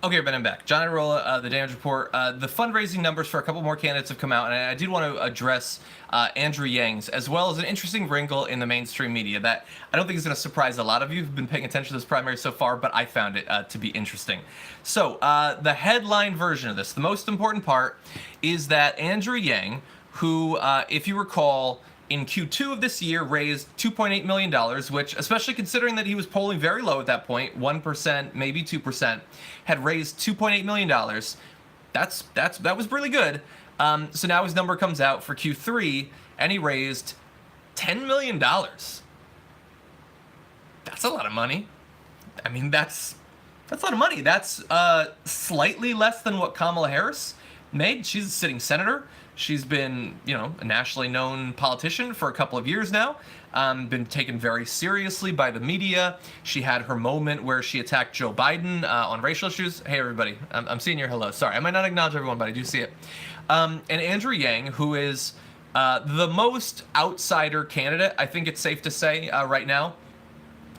Okay, Ben, I'm back. John Iadarola, the Damage Report. The fundraising numbers for a couple more candidates have come out, and I did want to address Andrew Yang's, as well as an interesting wrinkle in the mainstream media that I don't think is going to surprise a lot of you who've been paying attention to this primary so far, but I found it to be interesting. So, the headline version of this, the most important part, is that Andrew Yang, who, if you recall, in Q2 of this year raised $2.8 million, which, especially considering that he was polling very low at that point, 1%, maybe 2%, had raised $2.8 million. That was really good. So now his number comes out for Q3, and he raised $10 million. That's a lot of money. I mean, that's a lot of money. That's slightly less than what Kamala Harris made. She's a sitting senator. She's been, a nationally known politician for a couple of years now. Been taken very seriously by the media. She had her moment where she attacked Joe Biden on racial issues. Hey, everybody. I'm seeing your hello. Sorry, I might not acknowledge everyone, but I do see it. And Andrew Yang, who is the most outsider candidate, I think it's safe to say right now,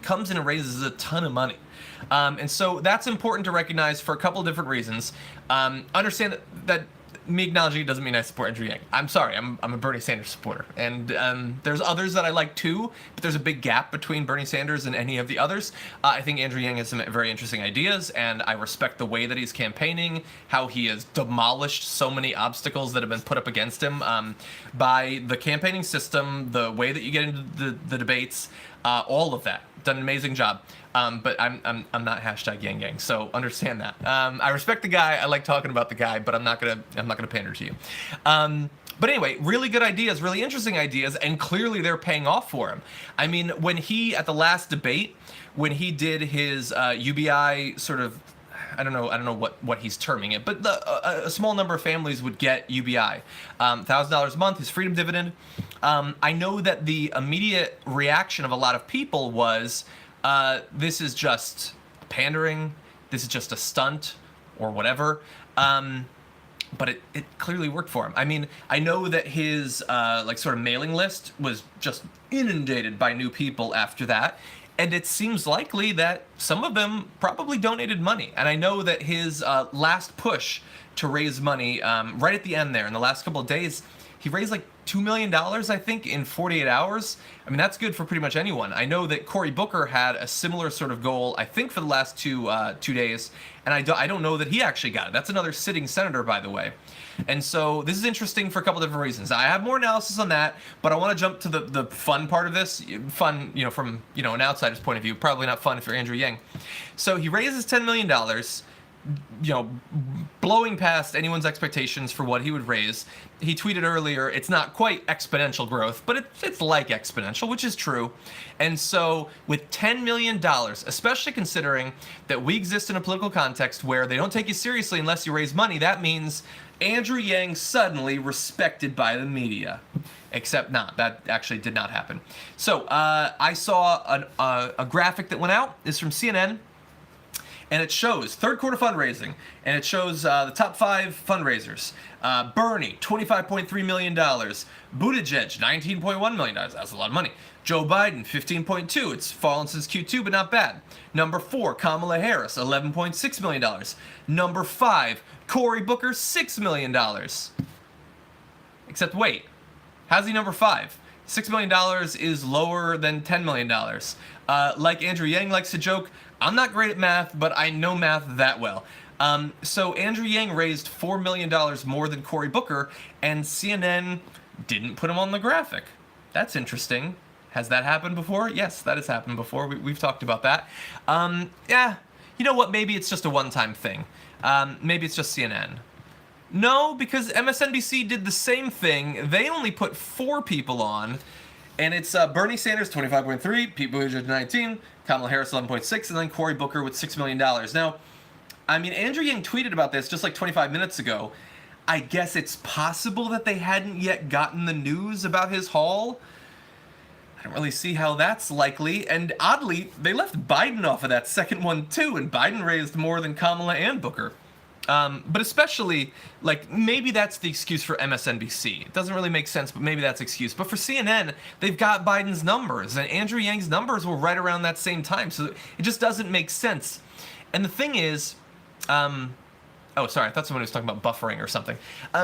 comes in and raises a ton of money. And so that's important to recognize for a couple of different reasons. Understand that me acknowledging it doesn't mean I support Andrew Yang. I'm sorry, I'm a Bernie Sanders supporter. And there's others that I like too, but there's a big gap between Bernie Sanders and any of the others. I think Andrew Yang has some very interesting ideas, and I respect the way that he's campaigning, how he has demolished so many obstacles that have been put up against him by the campaigning system, the way that you get into the debates, all of that. Done an amazing job. But I'm not hashtag Yang Yang, so understand that. I respect the guy. I like talking about the guy, but I'm not gonna pander to you. But anyway, really good ideas, really interesting ideas, and clearly they're paying off for him. I mean, when he, at the last debate, when he did his UBI sort of, I don't know what he's terming it, but a small number of families would get UBI, $1,000 a month, his freedom dividend. I know that the immediate reaction of a lot of people was, this is just pandering, this is just a stunt, or whatever. But it clearly worked for him. I mean, I know that his sort of mailing list was just inundated by new people after that, and it seems likely that some of them probably donated money. And I know that his last push to raise money, right at the end there, in the last couple of days, he raised like $2 million, I think, in 48 hours. I mean, that's good for pretty much anyone. I know that Cory Booker had a similar sort of goal, I think, for the last two days, and I don't know that he actually got it. That's another sitting senator, by the way. And so this is interesting for a couple different reasons. I have more analysis on that, but I want to jump to the fun part of this. Fun, from an outsider's point of view. Probably not fun if you're Andrew Yang. So he raises $10 million. Blowing past anyone's expectations for what he would raise. He tweeted earlier, it's not quite exponential growth, but it's like exponential, which is true. And so with $10 million, especially considering that we exist in a political context where they don't take you seriously unless you raise money, that means Andrew Yang suddenly respected by the media. Except not. That actually did not happen. So I saw a graphic that went out. It's from CNN. And it shows third quarter fundraising, and it shows the top 5 fundraisers. Bernie, $25.3 million. Buttigieg, $19.1 million. That's a lot of money. Joe Biden, $15.2. It's fallen since Q2, but not bad. Number 4, Kamala Harris, $11.6 million. Number 5, Cory Booker, $6 million. Except wait, how's he number 5? $6 million is lower than $10 million. Like Andrew Yang likes to joke, I'm not great at math, but I know math that well. So Andrew Yang raised $4 million more than Cory Booker, and CNN didn't put him on the graphic. That's interesting. Has that happened before? Yes, that has happened before. We've talked about that. Yeah, you know what? Maybe it's just a one-time thing. Maybe it's just CNN. No, because MSNBC did the same thing. They only put 4 people on, and it's Bernie Sanders, 25.3, Pete Buttigieg, 19, Kamala Harris, 11.6, and then Cory Booker with $6 million. Now, I mean, Andrew Yang tweeted about this just like 25 minutes ago. I guess it's possible that they hadn't yet gotten the news about his haul. I don't really see how that's likely. And oddly, they left Biden off of that second one too, and Biden raised more than Kamala and Booker. But especially, maybe that's the excuse for MSNBC. It doesn't really make sense, but maybe that's the excuse. But for CNN, they've got Biden's numbers, and Andrew Yang's numbers were right around that same time, so it just doesn't make sense. And the thing is, Oh, sorry, I thought someone was talking about buffering or something.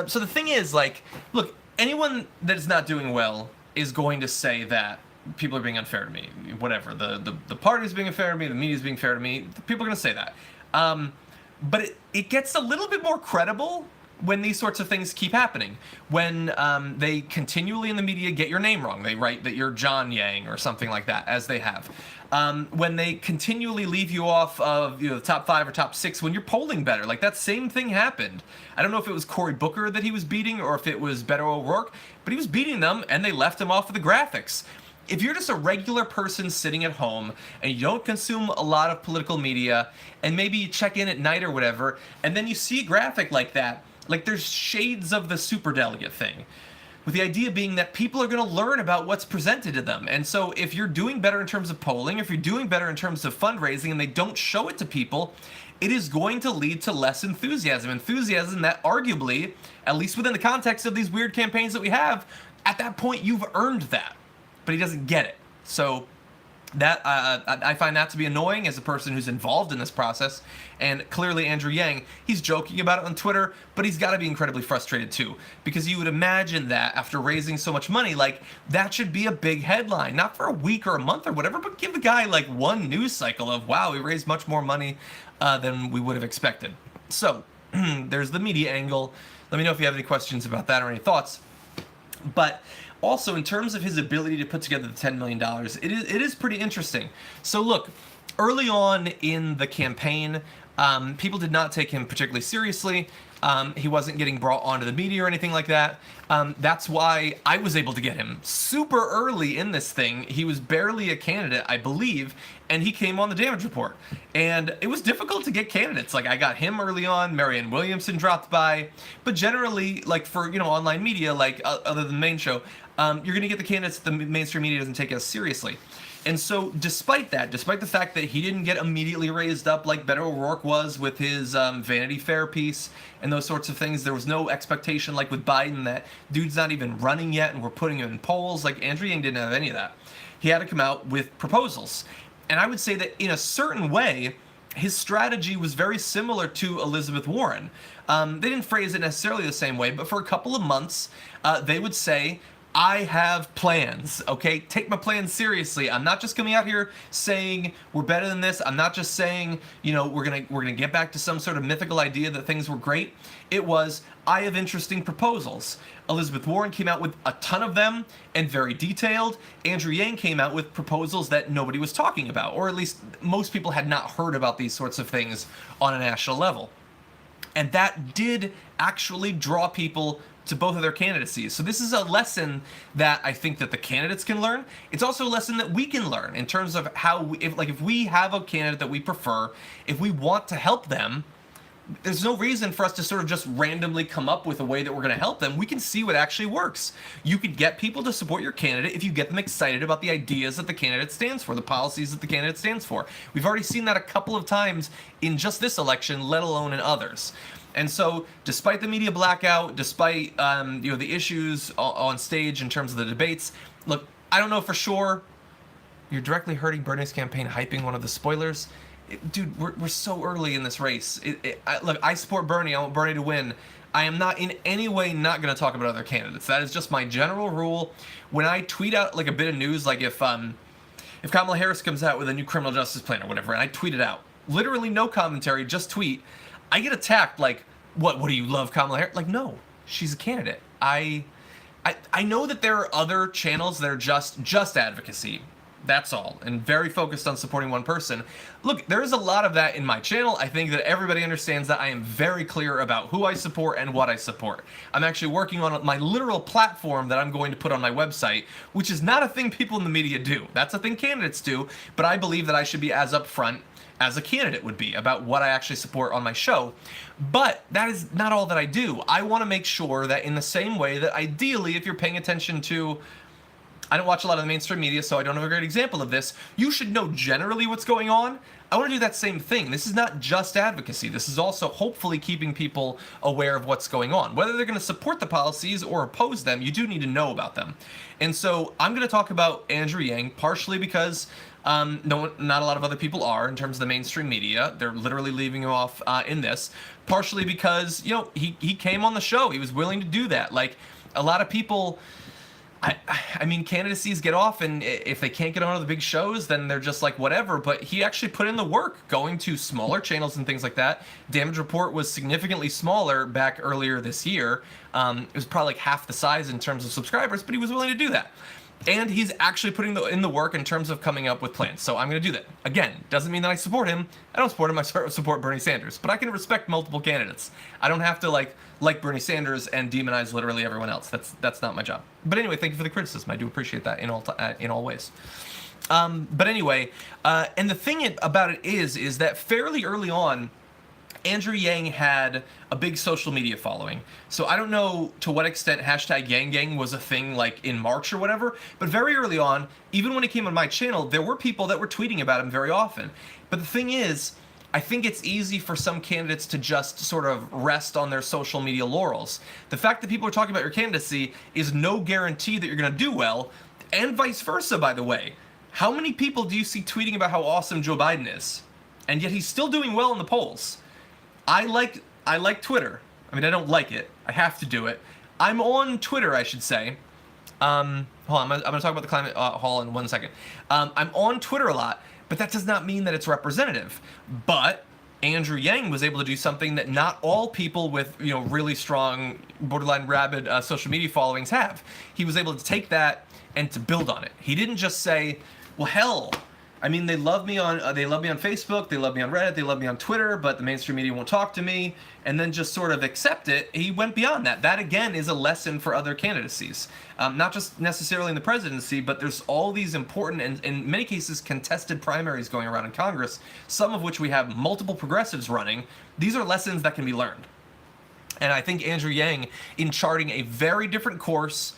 So the thing is, like, look, anyone that is not doing well is going to say that people are being unfair to me. Whatever, the party's being unfair to me, the media's being fair to me. People are going to say that. But it gets a little bit more credible when these sorts of things keep happening. When they continually in the media get your name wrong. They write that you're John Yang or something like that, as they have. When they continually leave you off of the top 5 or top 6 when you're polling better. Like, that same thing happened. I don't know if it was Cory Booker that he was beating or if it was Beto O'Rourke, but he was beating them and they left him off of the graphics. If you're just a regular person sitting at home and you don't consume a lot of political media and maybe you check in at night or whatever, and then you see a graphic like that, like there's shades of the superdelegate thing, with the idea being that people are going to learn about what's presented to them. And so if you're doing better in terms of polling, if you're doing better in terms of fundraising and they don't show it to people, it is going to lead to less enthusiasm. Enthusiasm that arguably, at least within the context of these weird campaigns that we have, at that point you've earned that. But he doesn't get it. So that I find that to be annoying as a person who's involved in this process. And clearly Andrew Yang, he's joking about it on Twitter, but he's got to be incredibly frustrated too. Because you would imagine that after raising so much money, like, that should be a big headline. Not for a week or a month or whatever, but give the guy like one news cycle of, wow, we raised much more money than we would have expected. So there's the media angle. Let me know if you have any questions about that or any thoughts. But also, in terms of his ability to put together the $10 million, it is pretty interesting. So look, early on in the campaign, people did not take him particularly seriously. He wasn't getting brought onto the media or anything like that. That's why I was able to get him super early in this thing. He was barely a candidate, I believe, and he came on the Damage Report. And it was difficult to get candidates. Like, I got him early on, Marianne Williamson dropped by, but generally, like, for, online media, like, other than the main show, you're gonna get the candidates the mainstream media doesn't take as seriously. And so, despite that, despite the fact that he didn't get immediately raised up like Beto O'Rourke was with his Vanity Fair piece and those sorts of things, there was no expectation like with Biden that dude's not even running yet and we're putting him in polls. Like, Andrew Yang didn't have any of that. He had to come out with proposals. And I would say that in a certain way, his strategy was very similar to Elizabeth Warren. They didn't phrase it necessarily the same way, but for a couple of months, they would say, I have plans, okay? Take my plans seriously. I'm not just coming out here saying we're better than this. I'm not just saying, we're gonna get back to some sort of mythical idea that things were great. It was, I have interesting proposals. Elizabeth Warren came out with a ton of them and very detailed. Andrew Yang came out with proposals that nobody was talking about, or at least most people had not heard about these sorts of things on a national level. And that did actually draw people to both of their candidacies. So this is a lesson that I think that the candidates can learn. It's also a lesson that we can learn in terms of how, if we have a candidate that we prefer, if we want to help them, there's no reason for us to sort of just randomly come up with a way that we're going to help them. We can see what actually works. You could get people to support your candidate if you get them excited about the ideas that the candidate stands for, the policies that the candidate stands for. We've already seen that a couple of times in just this election, let alone in others. And so, despite the media blackout, despite the issues on stage in terms of the debates, look, I don't know for sure you're directly hurting Bernie's campaign hyping one of the spoilers. Dude, we're so early in this race. Look, I support Bernie. I want Bernie to win. I am not in any way not going to talk about other candidates. That is just my general rule. When I tweet out like a bit of news, like if Kamala Harris comes out with a new criminal justice plan or whatever, and I tweet it out, literally no commentary, just tweet, I get attacked like, what do you love Kamala Harris? Like, no, she's a candidate. I know that there are other channels that are just advocacy. That's all, and very focused on supporting one person. Look, there is a lot of that in my channel. I think that everybody understands that I am very clear about who I support and what I support. I'm actually working on my literal platform that I'm going to put on my website, which is not a thing people in the media do. That's a thing candidates do, but I believe that I should be as upfront as a candidate would be about what I actually support on my show. But that is not all that I do. I want to make sure that in the same way that ideally, if you're paying attention to, I don't watch a lot of the mainstream media, so I don't have a great example of this, you should know generally what's going on. I want to do that same thing. This is not just advocacy. This is also hopefully keeping people aware of what's going on. Whether they're going to support the policies or oppose them, you do need to know about them. And so I'm going to talk about Andrew Yang partially because No, not a lot of other people are in terms of the mainstream media. They're literally leaving him off in this, partially because, you know, he came on the show. He was willing to do that. Like, a lot of people, I mean, candidacies get off, and if they can't get on the big shows, then they're just like, whatever. But he actually put in the work, going to smaller channels and things like that. Damage Report was significantly smaller back earlier this year. It was probably like half the size in terms of subscribers, but he was willing to do that. And he's actually putting in the work in terms of coming up with plans. So I'm going to do that. Again, doesn't mean that I support him. I don't support him. I support Bernie Sanders. But I can respect multiple candidates. I don't have to like Bernie Sanders and demonize literally everyone else. That's not my job. But anyway, thank you for the criticism. I do appreciate that in all ways. But anyway, and the thing about it is that fairly early on, Andrew Yang had a big social media following. So I don't know to what extent hashtag Yang Gang was a thing like in March or whatever, but very early on, even when he came on my channel, there were people that were tweeting about him very often. But the thing is, I think it's easy for some candidates to just sort of rest on their social media laurels. The fact that people are talking about your candidacy is no guarantee that you're going to do well, and vice versa, by the way. How many people do you see tweeting about how awesome Joe Biden is? And yet he's still doing well in the polls. I like Twitter. I mean, I don't like it. I have to do it. I'm on Twitter, I should say. Hold on, I'm going to talk about the climate hall in 1 second. I'm on Twitter a lot, but that does not mean that it's representative. But Andrew Yang was able to do something that not all people with, you know, really strong, borderline rabid social media followings have. He was able to take that and to build on it. He didn't just say, well, hell, I mean, they love me on Facebook, they love me on Reddit, they love me on Twitter, but the mainstream media won't talk to me, and then just sort of accept it. He went beyond that. That, again, is a lesson for other candidacies. Not just necessarily in the presidency, but there's all these important and, in many cases, contested primaries going around in Congress, some of which we have multiple progressives running. These are lessons that can be learned. And I think Andrew Yang, in charting a very different course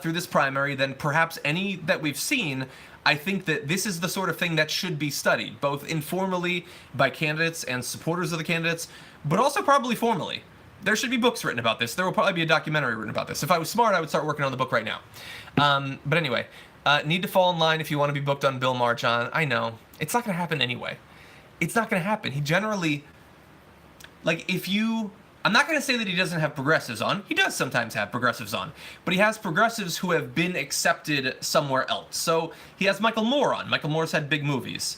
through this primary than perhaps any that we've seen, I think that this is the sort of thing that should be studied, both informally by candidates and supporters of the candidates, but also probably formally. There should be books written about this. There will probably be a documentary written about this. If I was smart, I would start working on the book right now. But anyway, need to fall in line if you want to be booked on Bill Maher, John. I know. It's not going to happen anyway. It's not going to happen. He generally, like, if you... I'm not going to say that he doesn't have progressives on. He does sometimes have progressives on. But he has progressives who have been accepted somewhere else. So he has Michael Moore on. Michael Moore's had big movies.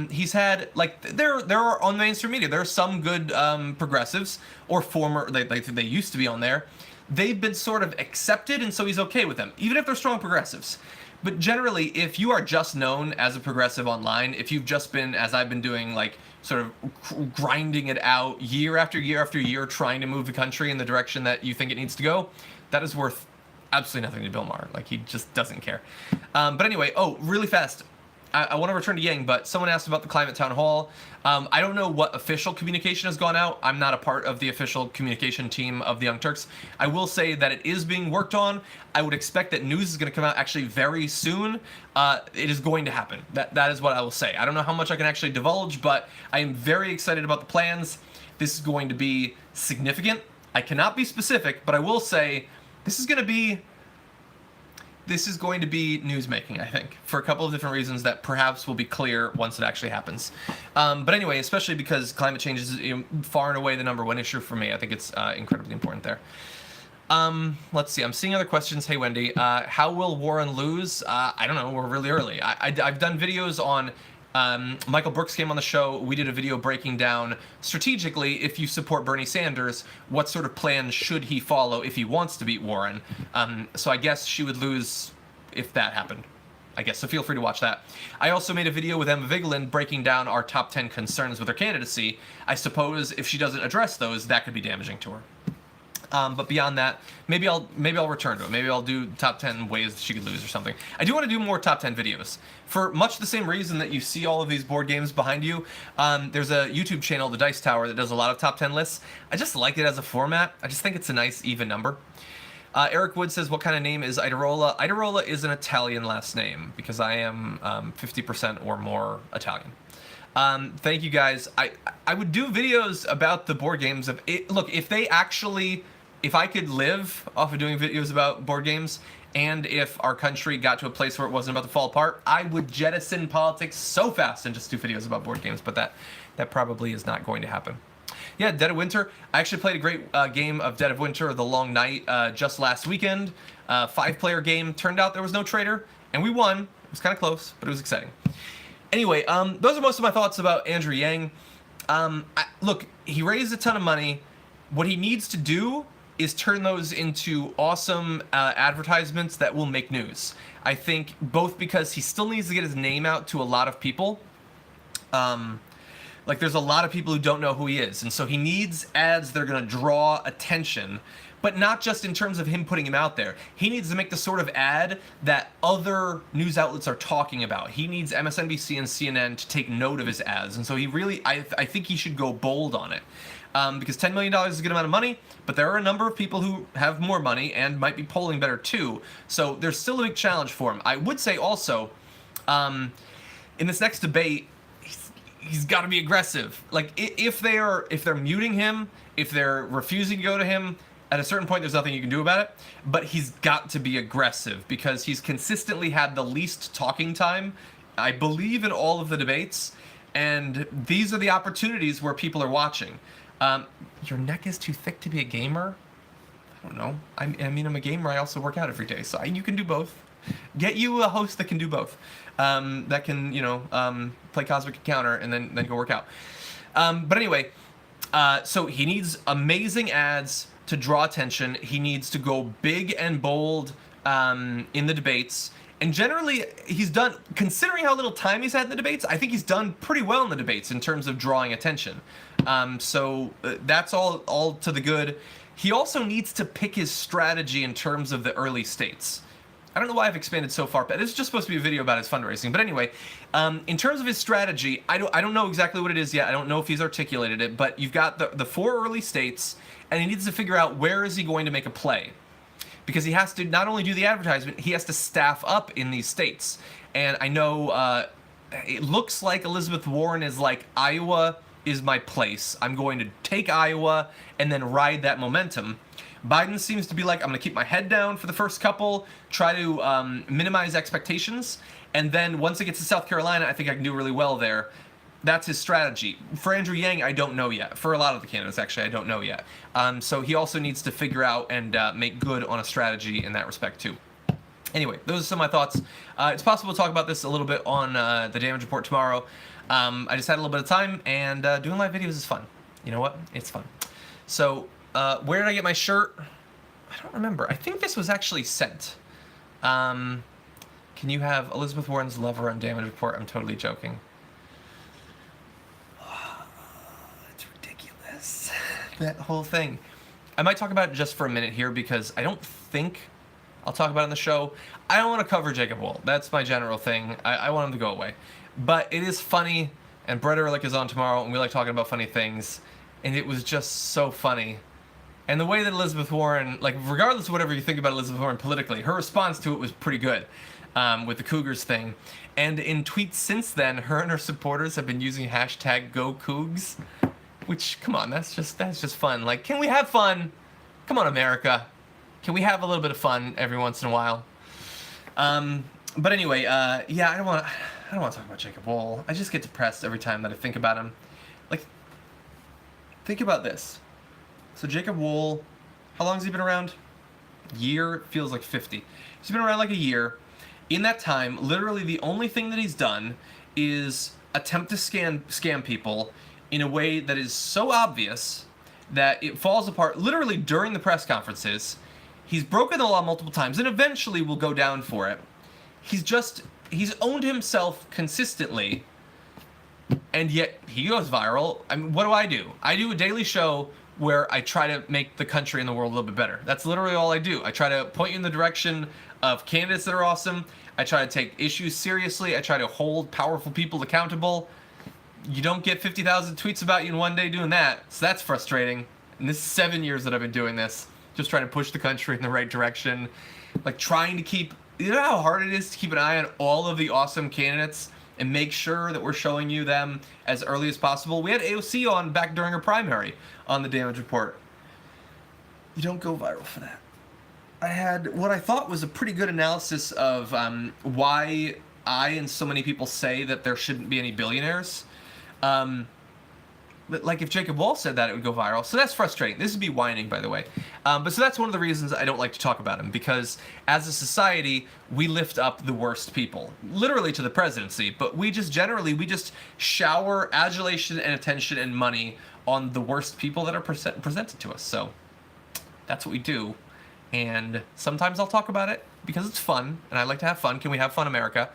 He's had, like, there are on mainstream media, there are some good progressives, or former, they used to be on there. They've been sort of accepted, and so he's okay with them, even if they're strong progressives. But generally, if you are just known as a progressive online, if you've just been, as I've been doing, like, sort of grinding it out year after year after year, trying to move the country in the direction that you think it needs to go, that is worth absolutely nothing to Bill Maher. Like, he just doesn't care. But anyway, really fast, I want to return to Yang, but someone asked about the climate town hall. I don't know what official communication has gone out. I'm not a part of the official communication team of the Young Turks. I will say that it is being worked on. I would expect that news is going to come out actually very soon. It is going to happen. That is what I will say. I don't know how much I can actually divulge, but I am very excited about the plans. This is going to be significant. I cannot be specific, but I will say this is going to be newsmaking, I think, for a couple of different reasons that perhaps will be clear once it actually happens. But anyway, especially because climate change is far and away the #1 issue for me. I think it's incredibly important there. Let's see. I'm seeing other questions. Hey, Wendy. How will Warren lose? I don't know. We're really early. I've done videos on... Michael Brooks came on the show. We did a video breaking down strategically, if you support Bernie Sanders, what sort of plan should he follow if he wants to beat Warren. So I guess she would lose if that happened, I guess. So feel free to watch that. I also made a video with Emma Vigeland breaking down our top 10 concerns with her candidacy. I suppose if she doesn't address those, that could be damaging to her. But beyond that, maybe I'll return to it. Maybe I'll do top 10 ways she could lose or something. I do want to do more top 10 videos. For much the same reason that you see all of these board games behind you, there's a YouTube channel, The Dice Tower, that does a lot of top 10 lists. I just like it as a format. I just think it's a nice, even number. Eric Wood says, what kind of name is Iadarola? Iadarola is an Italian last name, because I am 50% or more Italian. Thank you, guys. I would do videos about the board games. Look, if I could live off of doing videos about board games, and if our country got to a place where it wasn't about to fall apart, I would jettison politics so fast and just do videos about board games, but that probably is not going to happen. Yeah, Dead of Winter. I actually played a great game of Dead of Winter, The Long Night, just last weekend. 5-player game. Turned out there was no traitor, and we won. It was kind of close, but it was exciting. Anyway, those are most of my thoughts about Andrew Yang. Look, he raised a ton of money. What he needs to do is turn those into awesome advertisements that will make news. I think both because he still needs to get his name out to a lot of people. Like, there's a lot of people who don't know who he is, and so he needs ads that are going to draw attention, but not just in terms of him putting him out there. He needs to make the sort of ad that other news outlets are talking about. He needs MSNBC and CNN to take note of his ads, and so he really, I think he should go bold on it. Because $10 million is a good amount of money, but there are a number of people who have more money and might be polling better too, so there's still a big challenge for him. I would say also, in this next debate, he's got to be aggressive. Like, if they're muting him, if they're refusing to go to him, at a certain point there's nothing you can do about it, but he's got to be aggressive because he's consistently had the least talking time, I believe, in all of the debates, and these are the opportunities where people are watching. Your neck is too thick to be a gamer? I don't know. I mean, I'm a gamer. I also work out every day, so you can do both. Get you a host that can do both. That can, play Cosmic Encounter and then go work out. But anyway, so he needs amazing ads to draw attention. He needs to go big and bold in the debates. And generally, he's done, considering how little time he's had in the debates, I think he's done pretty well in the debates in terms of drawing attention. So that's all to the good. He also needs to pick his strategy in terms of the early states. I don't know why I've expanded so far, but this is just supposed to be a video about his fundraising. But anyway, in terms of his strategy, I don't know exactly what it is yet. I don't know if he's articulated it, but you've got the 4 early states, and he needs to figure out where is he going to make a play. Because he has to not only do the advertisement, he has to staff up in these states. And I know it looks like Elizabeth Warren is like, Iowa is my place. I'm going to take Iowa and then ride that momentum. Biden seems to be like, I'm going to keep my head down for the first couple, try to minimize expectations, and then once it gets to South Carolina, I think I can do really well there. That's his strategy. For Andrew Yang, I don't know yet. For a lot of the candidates, actually, I don't know yet. So he also needs to figure out and make good on a strategy in that respect, too. Anyway, those are some of my thoughts. It's possible to talk about this a little bit on the Damage Report tomorrow. I just had a little bit of time, and doing live videos is fun. You know what? It's fun. So, where did I get my shirt? I don't remember. I think this was actually sent. Can you have Elizabeth Warren's lover on Damage Report? I'm totally joking. It's ridiculous. That whole thing. I might talk about it just for a minute here because I don't think I'll talk about it on the show. I don't want to cover Jacob Wohl. That's my general thing. I want him to go away. But it is funny, and Brett Ehrlich is on tomorrow, and we like talking about funny things, and it was just so funny. And the way that Elizabeth Warren, like, regardless of whatever you think about Elizabeth Warren politically, her response to it was pretty good with the Cougars thing. And in tweets since then, her and her supporters have been using hashtag #GoCougs, which, come on, that's just fun. Like, can we have fun? Come on, America. Can we have a little bit of fun every once in a while? But anyway, yeah, I don't want to talk about Jacob Wohl. I just get depressed every time that I think about him. Like, think about this. So Jacob Wohl, how long has he been around? Year? Feels like 50. He's been around like a year. In that time, literally the only thing that he's done is attempt to scam people in a way that is so obvious that it falls apart literally during the press conferences. He's broken the law multiple times and eventually will go down for it. He's owned himself consistently, and yet he goes viral. I mean, what do? I do a daily show where I try to make the country and the world a little bit better. That's literally all I do. I try to point you in the direction of candidates that are awesome. I try to take issues seriously. I try to hold powerful people accountable. You don't get 50,000 tweets about you in one day doing that, so that's frustrating. And this is 7 years that I've been doing this, just trying to push the country in the right direction. Like, trying to keep, you know how hard it is to keep an eye on all of the awesome candidates and make sure that we're showing you them as early as possible? We had AOC on back during her primary on the Damage Report. You don't go viral for that. I had what I thought was a pretty good analysis of why I and so many people say that there shouldn't be any billionaires. But like if Jacob Wall said that, it would go viral. So that's frustrating. This would be whining, by the way. But so that's one of the reasons I don't like to talk about him, because as a society, we lift up the worst people, literally to the presidency. But we just shower adulation and attention and money on the worst people that are presented to us. So that's what we do. And sometimes I'll talk about it because it's fun, and I like to have fun. Can we have fun, America?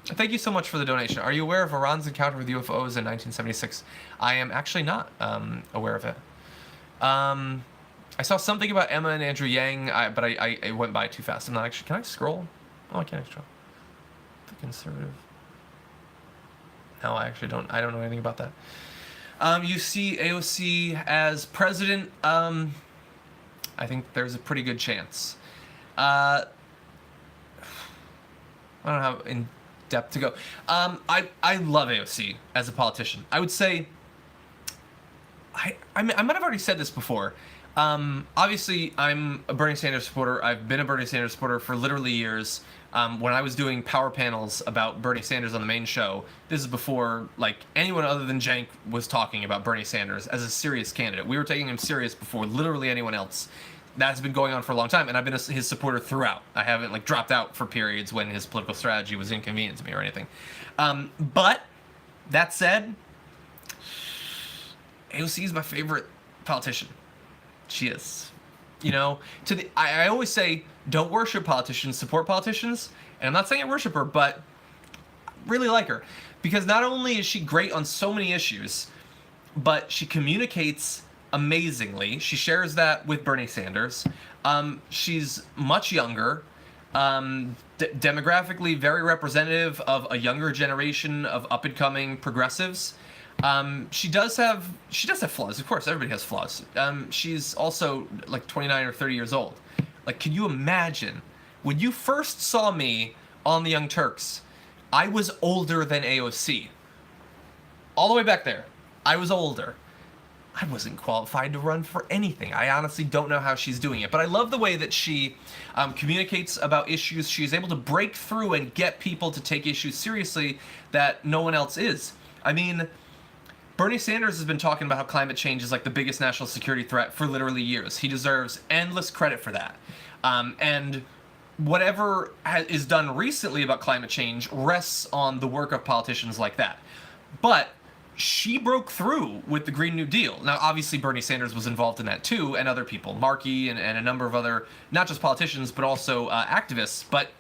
Thank you so much for the donation. Are you aware of Iran's encounter with UFOs in 1976? I am actually not aware of it. I saw something about Emma and Andrew Yang, but I went by too fast. I'm not actually... Can I scroll? Oh, I can't scroll. The conservative... No, I actually don't. I don't know anything about that. You see AOC as president... I think there's a pretty good chance. I don't know how in depth to go. I love AOC as a politician. I would say, I might have already said this before. Obviously, I'm a Bernie Sanders supporter. I've been a Bernie Sanders supporter for literally years. When I was doing power panels about Bernie Sanders on the main show, this is before like anyone other than Jank was talking about Bernie Sanders as a serious candidate. We were taking him serious before literally anyone else. That's been going on for a long time, and I've been his supporter throughout. I haven't like dropped out for periods when his political strategy was inconvenient to me or anything. But that said, AOC is my favorite politician. She is. You know, I always say, don't worship politicians, support politicians. And I'm not saying I worship her, but really like her. Because not only is she great on so many issues, but she communicates amazingly. She shares that with Bernie Sanders. She's much younger, demographically very representative of a younger generation of up-and-coming progressives. She does have flaws. Of course, everybody has flaws. She's also like 29 or 30 years old. Like, can you imagine when you first saw me on the Young Turks? I was older than AOC. All the way back there, I was older. I wasn't qualified to run for anything. I honestly don't know how she's doing it, but I love the way that she communicates about issues. She's able to break through and get people to take issues seriously that no one else is. I mean, Bernie Sanders has been talking about how climate change is like the biggest national security threat for literally years. He deserves endless credit for that. And whatever is done recently about climate change rests on the work of politicians like that. But she broke through with the Green New Deal. Now, obviously, Bernie Sanders was involved in that too, and other people, Markey and a number of other, not just politicians, but also activists. But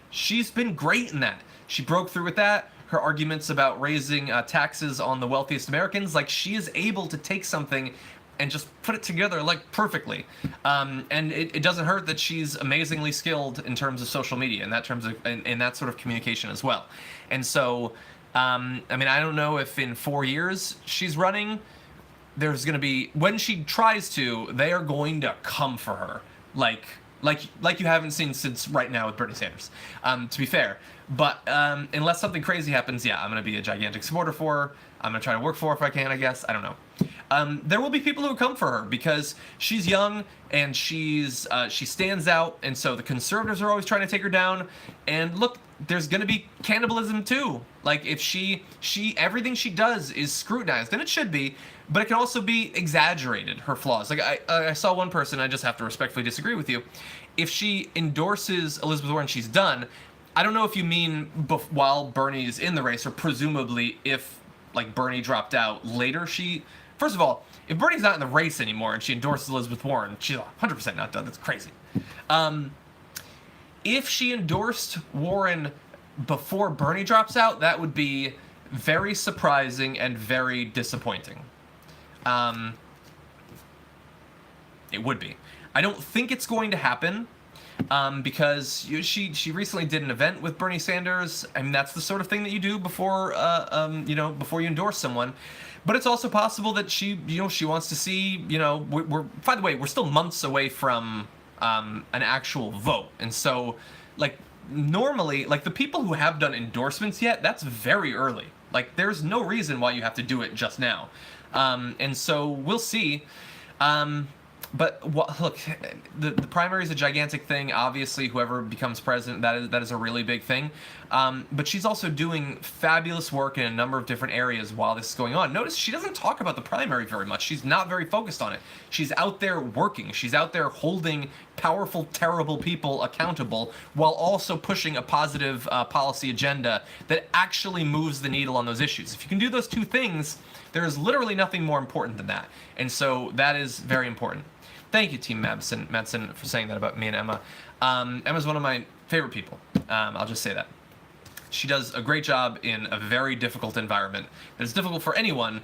she's been great in that. She broke through with that. Her arguments about raising taxes on the wealthiest Americans, like she is able to take something and just put it together like perfectly. And it doesn't hurt that she's amazingly skilled in terms of social media and in that sort of communication as well. And so, I mean, I don't know if in 4 years she's running, there's going to be, when she tries to, they are going to come for her. Like you haven't seen since right now with Bernie Sanders, to be fair. But unless something crazy happens, yeah, I'm going to be a gigantic supporter for her. I'm going to try to work for her if I can, I guess. I don't know. There will be people who come for her because she's young and she stands out, and so the conservatives are always trying to take her down. And look, there's going to be cannibalism too. Like if everything she does is scrutinized, and it should be, but it can also be exaggerated, her flaws. Like I saw one person, I just have to respectfully disagree with you. If she endorses Elizabeth Warren, she's done. I don't know if you mean while Bernie's in the race, or presumably if like Bernie dropped out later. First of all, if Bernie's not in the race anymore and she endorses Elizabeth Warren, she's 100% not done. That's crazy. If she endorsed Warren before Bernie drops out, that would be very surprising and very disappointing. It would be. I don't think it's going to happen. Because she recently did an event with Bernie Sanders. I mean, that's the sort of thing that you do before before you endorse someone. But it's also possible that she wants to see, by the way, we're still months away from an actual vote. And so, like, normally, like, the people who have done endorsements yet, that's very early. Like, there's no reason why you have to do it just now. And so we'll see. But look, the primary is a gigantic thing. Obviously, whoever becomes president, that is a really big thing. But she's also doing fabulous work in a number of different areas while this is going on. Notice she doesn't talk about the primary very much. She's not very focused on it. She's out there working. She's out there holding powerful, terrible people accountable while also pushing a positive policy agenda that actually moves the needle on those issues. If you can do those two things, there is literally nothing more important than that. And so that is very important. Thank you, Team Madsen, for saying that about me and Emma. Emma's one of my favorite people. I'll just say that. She does a great job in a very difficult environment. It's difficult for anyone,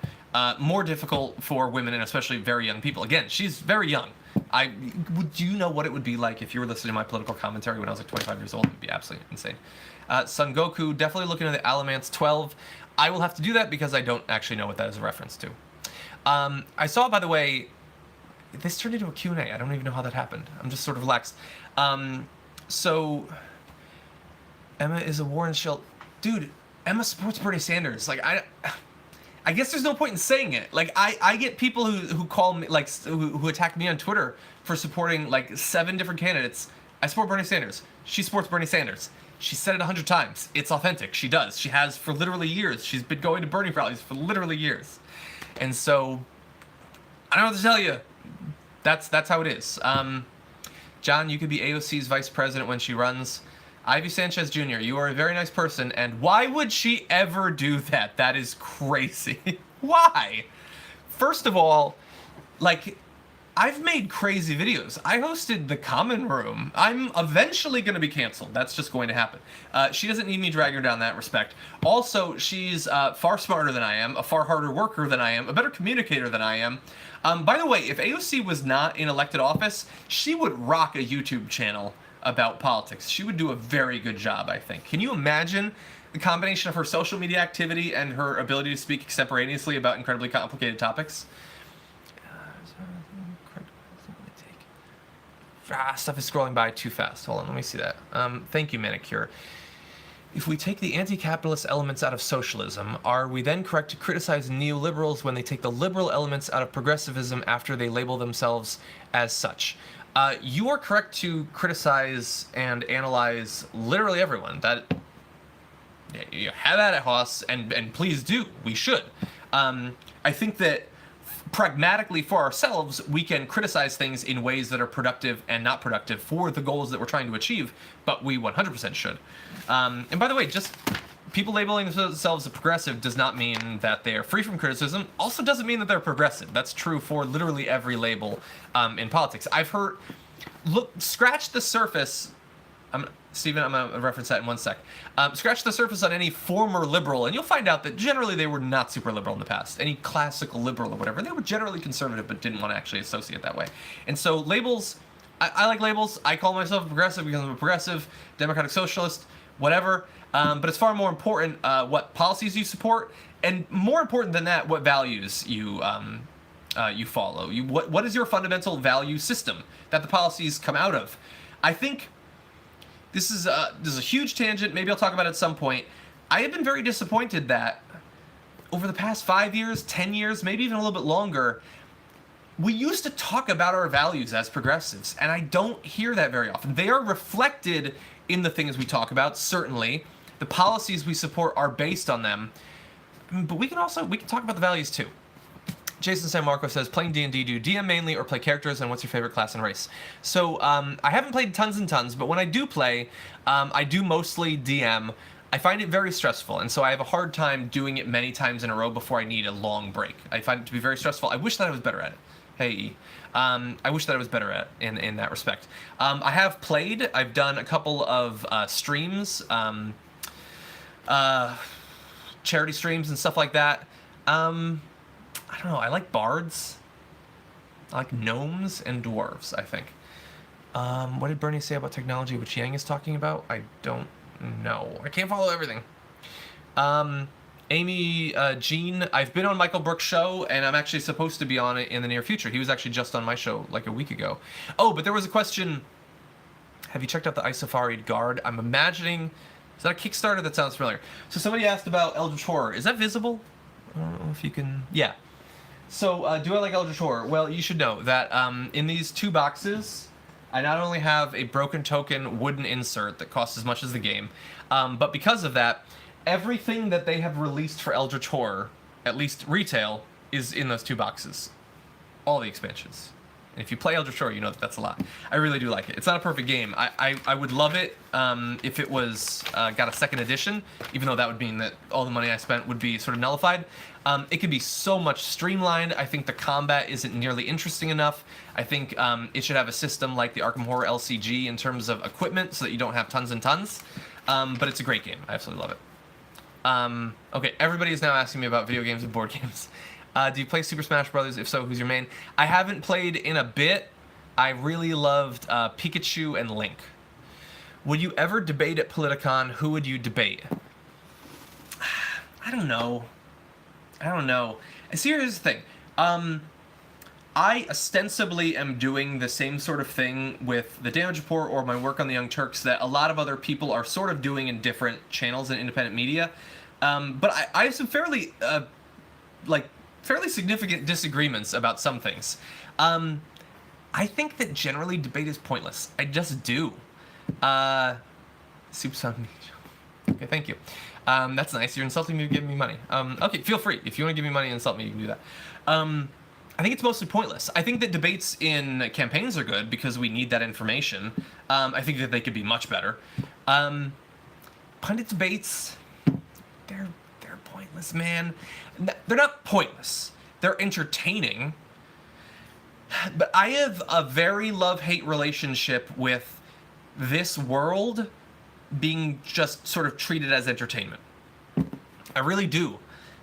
more difficult for women and especially very young people. Again, she's very young. Do you know what it would be like if you were listening to my political commentary when I was like 25 years old? It would be absolutely insane. Son Goku, definitely looking at the Alamance 12. I will have to do that because I don't actually know what that is a reference to. I saw, by the way, this turned into a Q&A. I don't even know how that happened. I'm just sort of relaxed. So, Emma is a Warren shield. Dude, Emma supports Bernie Sanders. Like, I guess there's no point in saying it. Like, I get people who call me, like, who attack me on Twitter for supporting, like, 7 different candidates. I support Bernie Sanders. She supports Bernie Sanders. She said it 100 times. It's authentic. She does. She has for literally years. She's been going to Bernie rallies for literally years. And so, I don't know what to tell you. That's how it is. John, you could be AOC's vice president when she runs. Ivy Sanchez Jr., you are a very nice person, and why would she ever do that? That is crazy. Why? First of all, like, I've made crazy videos. I hosted The Common Room. I'm eventually going to be canceled. That's just going to happen. She doesn't need me dragging her down in that respect. Also, she's far smarter than I am, a far harder worker than I am, a better communicator than I am. By the way, if AOC was not in elected office, she would rock a YouTube channel about politics. She would do a very good job, I think. Can you imagine the combination of her social media activity and her ability to speak extemporaneously about incredibly complicated topics? Stuff is scrolling by too fast. Hold on, let me see that. Thank you, Manicure. If we take the anti-capitalist elements out of socialism, are we then correct to criticize neoliberals when they take the liberal elements out of progressivism after they label themselves as such? You are correct to criticize and analyze literally everyone. That you have at it, Haas, and please do. We should. I think that pragmatically for ourselves, we can criticize things in ways that are productive and not productive for the goals that we're trying to achieve, but we 100% should. And by the way, just people labeling themselves a progressive does not mean that they are free from criticism. Also doesn't mean that they're progressive. That's true for literally every label in politics. I've heard, look, scratch the surface. Stephen, I'm going to reference that in one sec. Scratch the surface on any former liberal, and you'll find out that generally they were not super liberal in the past. Any classical liberal or whatever, they were generally conservative but didn't want to actually associate that way. And so labels, I like labels. I call myself a progressive because I'm a progressive, democratic socialist, whatever. But it's far more important what policies you support, and more important than that, what values you follow. What is your fundamental value system that the policies come out of? I think this is a huge tangent. Maybe I'll talk about it at some point. I have been very disappointed that over the past 5 years, 10 years, maybe even a little bit longer, we used to talk about our values as progressives, and I don't hear that very often. They are reflected in the things we talk about, certainly. The policies we support are based on them, but we can talk about the values too. Jason San Marco says, playing D&D, do you DM mainly or play characters, and what's your favorite class and race? So, I haven't played tons and tons, but when I do play, I do mostly DM. I find it very stressful, and so I have a hard time doing it many times in a row before I need a long break. I find it to be very stressful. I wish that I was better at it. Hey, I wish that I was better at in that respect. I have played. I've done a couple of streams, charity streams and stuff like that. I don't know, I like bards. I like gnomes and dwarves, I think. What did Bernie say about technology, which Yang is talking about? I don't know. I can't follow everything. Amy Jean, I've been on Michael Brooks' show, and I'm actually supposed to be on it in the near future. He was actually just on my show like a week ago. Oh, but there was a question. Have you checked out the Isofaried Guard? I'm imagining, is that a Kickstarter? That sounds familiar. So somebody asked about Eldritch Horror. Is that visible? I don't know if you can, yeah. So, do I like Eldritch Horror? Well, you should know that in these 2 boxes, I not only have a broken token wooden insert that costs as much as the game, but because of that, everything that they have released for Eldritch Horror, at least retail, is in those 2 boxes. All the expansions. And if you play Eldritch Horror, you know that that's a lot. I really do like it. It's not a perfect game. I would love it if it was got a 2nd edition, even though that would mean that all the money I spent would be sort of nullified. It could be so much streamlined. I think the combat isn't nearly interesting enough. I think it should have a system like the Arkham Horror LCG in terms of equipment so that you don't have tons and tons. But it's a great game. I absolutely love it. Okay, everybody is now asking me about video games and board games. Do you play Super Smash Brothers? If so, who's your main? I haven't played in a bit. I really loved Pikachu and Link. Would you ever debate at Politicon? Who would you debate? I don't know. See, here's the thing. I ostensibly am doing the same sort of thing with the Damage Report or my work on the Young Turks that a lot of other people are sort of doing in different channels in independent media. But I have some fairly significant disagreements about some things. I think that generally debate is pointless. I just do. Super Sound. Okay, thank you. That's nice. You're insulting me to give me money. Okay, feel free. If you want to give me money and insult me, you can do that. I think it's mostly pointless. I think that debates in campaigns are good because we need that information. I think that they could be much better. Pundit debates, they're pointless, man. They're not pointless. They're entertaining. But I have a very love-hate relationship with this world being just sort of treated as entertainment. I really do.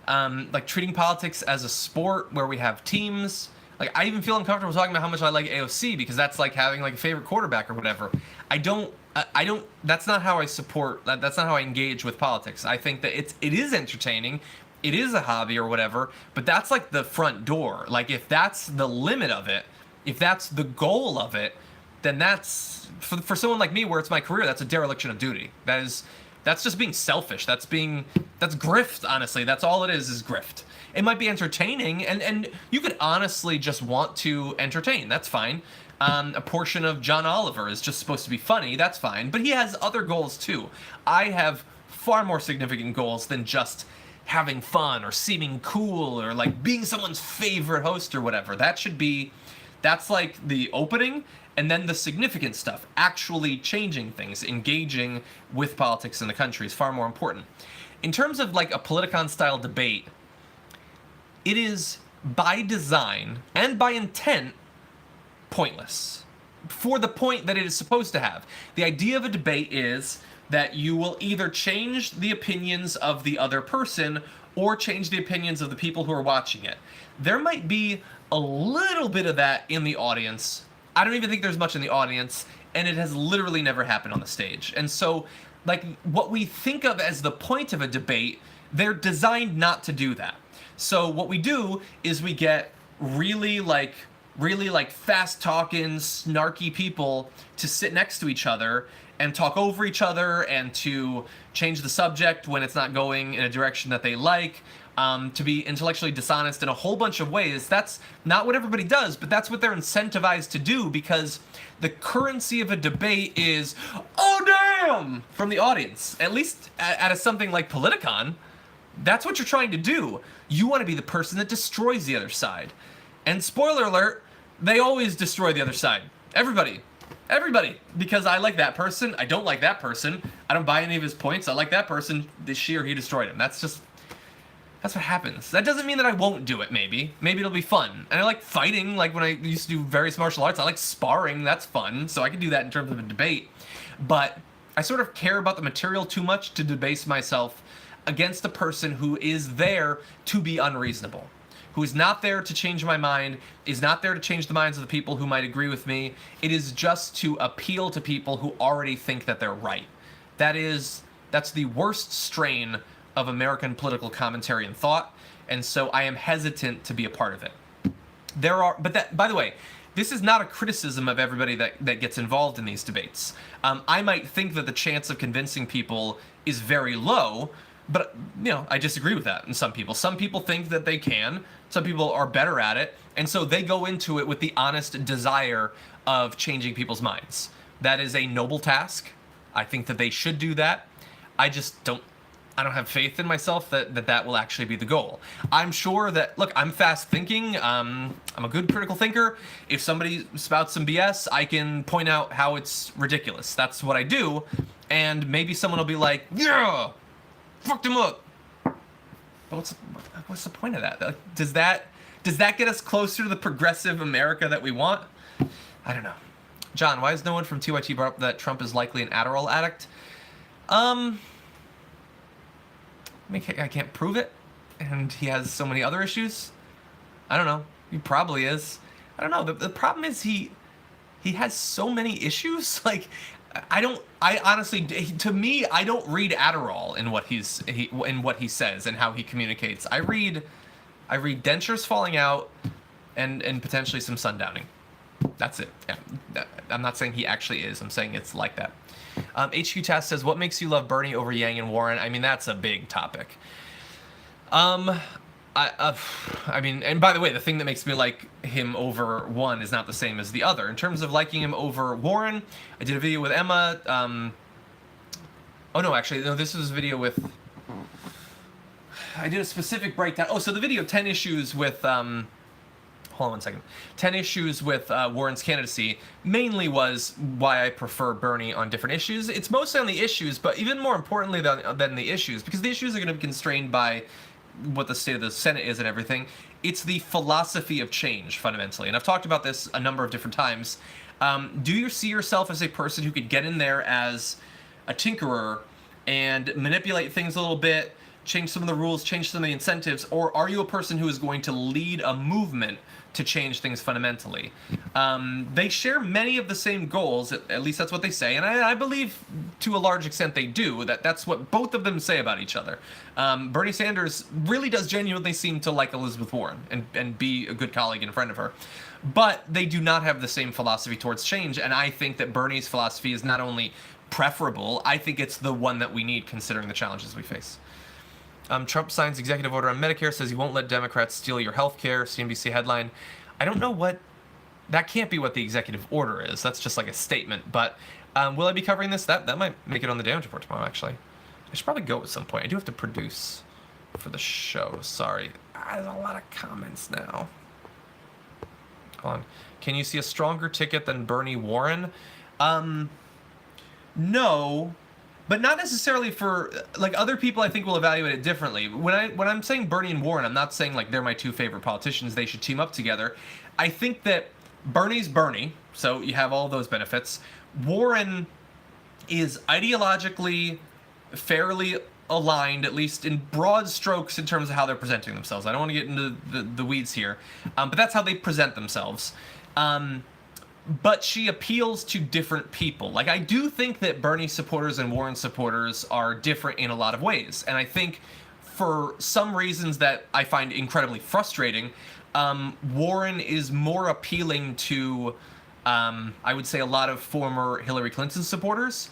Like treating politics as a sport where we have teams. Like I even feel uncomfortable talking about how much I like AOC because that's like having like a favorite quarterback or whatever. I don't, that's not how I support, that's not how I engage with politics. I think that it is entertaining. It is a hobby or whatever, but that's like the front door. Like if that's the limit of it, if that's the goal of it, then that's, for someone like me where it's my career, that's a dereliction of duty. That's just being selfish. That's grift, honestly. That's all it is grift. It might be entertaining, and you could honestly just want to entertain. That's fine. A portion of John Oliver is just supposed to be funny. That's fine. But he has other goals too. I have far more significant goals than just having fun or seeming cool or like being someone's favorite host or whatever. That's like the opening. And then the significant stuff, actually changing things, engaging with politics in the country is far more important. In terms of like a Politicon-style debate, it is by design and by intent pointless for the point that it is supposed to have. The idea of a debate is that you will either change the opinions of the other person or change the opinions of the people who are watching it. There might be a little bit of that in the audience. I don't even think there's much in the audience, and it has literally never happened on the stage. And so, like, what we think of as the point of a debate, they're designed not to do that. So what we do is we get really fast-talking, snarky people to sit next to each other and talk over each other and to change the subject when it's not going in a direction that they like. To be intellectually dishonest in a whole bunch of ways. That's not what everybody does, but that's what they're incentivized to do because the currency of a debate is, oh damn, from the audience. At least at something like Politicon, that's what you're trying to do. You want to be the person that destroys the other side. And spoiler alert, they always destroy the other side. Everybody, because I like that person, I don't like that person, I don't buy any of his points, I like that person, she or he destroyed him. That's what happens. That doesn't mean that I won't do it, maybe. Maybe it'll be fun. And I like fighting, like when I used to do various martial arts. I like sparring, that's fun. So I can do that in terms of a debate. But I sort of care about the material too much to debase myself against a person who is there to be unreasonable. Who is not there to change my mind, is not there to change the minds of the people who might agree with me. It is just to appeal to people who already think that they're right. That's the worst strain of American political commentary and thought, and so I am hesitant to be a part of it. By the way, this is not a criticism of everybody that gets involved in these debates. I might think that the chance of convincing people is very low, But, I disagree with that in some people. Some people think that they can. Some people are better at it. And so they go into it with the honest desire of changing people's minds. That is a noble task. I think that they should do that. I don't have faith in myself that will actually be the goal. I'm sure that, look, I'm fast thinking. I'm a good critical thinker. If somebody spouts some BS, I can point out how it's ridiculous. That's what I do. And maybe someone will be like, yeah, fuck them up. But what's the point of that? Like, does that get us closer to the progressive America that we want? I don't know. John, why has no one from TYT brought up that Trump is likely an Adderall addict? I can't prove it, and he has so many other issues. I don't know. He probably is. I don't know. The problem is he has so many issues. Like, I honestly, to me, I don't read Adderall in what he says and how he communicates. I read dentures falling out and potentially some sundowning. That's it. Yeah. I'm not saying he actually is. I'm saying it's like that. HQ Task says, what makes you love Bernie over Yang and Warren? I mean, that's a big topic. I mean, and by the way, the thing that makes me like him over one is not the same as the other. In terms of liking him over Warren, I did a video with Emma. Oh, no, actually, no, this was a video with... I did a specific breakdown. Oh, so the video, 10 issues with... Hold on one second. 10 issues with Warren's candidacy mainly was why I prefer Bernie on different issues. It's mostly on the issues, but even more importantly than the issues, because the issues are going to be constrained by what the state of the Senate is and everything. It's the philosophy of change, fundamentally. And I've talked about this a number of different times. Do you see yourself as a person who could get in there as a tinkerer and manipulate things a little bit, change some of the rules, change some of the incentives, or are you a person who is going to lead a movement to change things fundamentally? They share many of the same goals, at least that's what they say, and I believe to a large extent they do. That's what both of them say about each other. Bernie Sanders really does genuinely seem to like Elizabeth Warren and be a good colleague and friend of her. But they do not have the same philosophy towards change, and I think that Bernie's philosophy is not only preferable, I think it's the one that we need considering the challenges we face. Trump signs executive order on Medicare, says he won't let Democrats steal your health care, CNBC headline. I don't know what... That can't be what the executive order is. That's just like a statement. But will I be covering this? That might make it on the damage report tomorrow, actually. I should probably go at some point. I do have to produce for the show. Sorry. There's a lot of comments now. Hold on. Can you see a stronger ticket than Bernie Warren? No. But not necessarily for, like, other people I think will evaluate it differently. When I'm saying Bernie and Warren, I'm not saying, like, they're my two favorite politicians, they should team up together. I think that Bernie's Bernie, so you have all those benefits. Warren is ideologically fairly aligned, at least in broad strokes, in terms of how they're presenting themselves. I don't want to get into the weeds here, but that's how they present themselves. But she appeals to different people. Like, I do think that Bernie supporters and Warren supporters are different in a lot of ways. And I think for some reasons that I find incredibly frustrating, Warren is more appealing to, I would say, a lot of former Hillary Clinton supporters.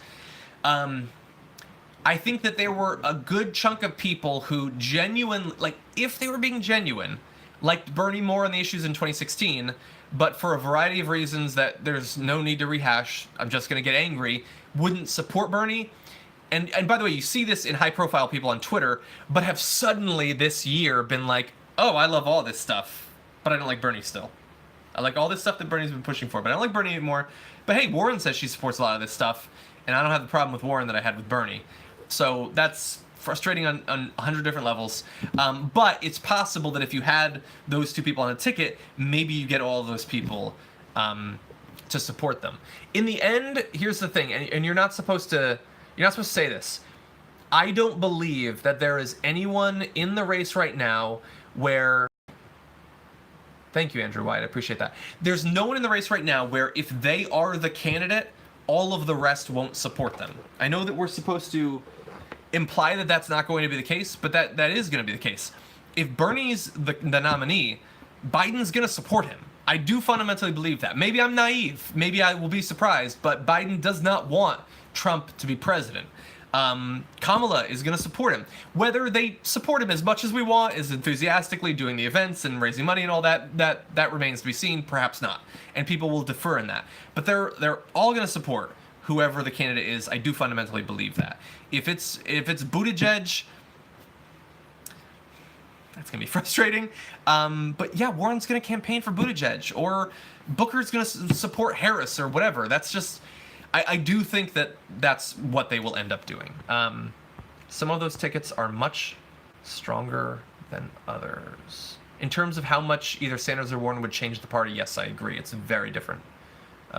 I think that there were a good chunk of people who genuinely, like, if they were being genuine, liked Bernie more on the issues in 2016, but for a variety of reasons that there's no need to rehash, I'm just going to get angry, wouldn't support Bernie. And by the way, you see this in high-profile people on Twitter, but have suddenly this year been like, oh, I love all this stuff, but I don't like Bernie still. I like all this stuff that Bernie's been pushing for, but I don't like Bernie anymore. But hey, Warren says she supports a lot of this stuff, and I don't have the problem with Warren that I had with Bernie. So that's frustrating on 100 different levels, but it's possible that if you had those two people on a ticket, maybe you get all of those people to support them. In the end, here's the thing, and you're not supposed to say this. I don't believe that there is anyone in the race right now where... Thank you, Andrew White, I appreciate that. There's no one in the race right now where if they are the candidate, all of the rest won't support them. I know that we're supposed to imply that that's not going to be the case, but that is going to be the case. If Bernie's the nominee, Biden's going to support him. I do fundamentally believe that. Maybe I'm naive. Maybe I will be surprised, but Biden does not want Trump to be president. Kamala is going to support him. Whether they support him as much as we want, is enthusiastically doing the events and raising money and all that remains to be seen. Perhaps not, and people will defer in that. But they're all going to support whoever the candidate is. I do fundamentally believe that. If it's Buttigieg, that's gonna be frustrating. But yeah, Warren's gonna campaign for Buttigieg, or Booker's gonna support Harris, or whatever. That's just, I do think that that's what they will end up doing. Some of those tickets are much stronger than others. In terms of how much either Sanders or Warren would change the party, yes, I agree. It's very different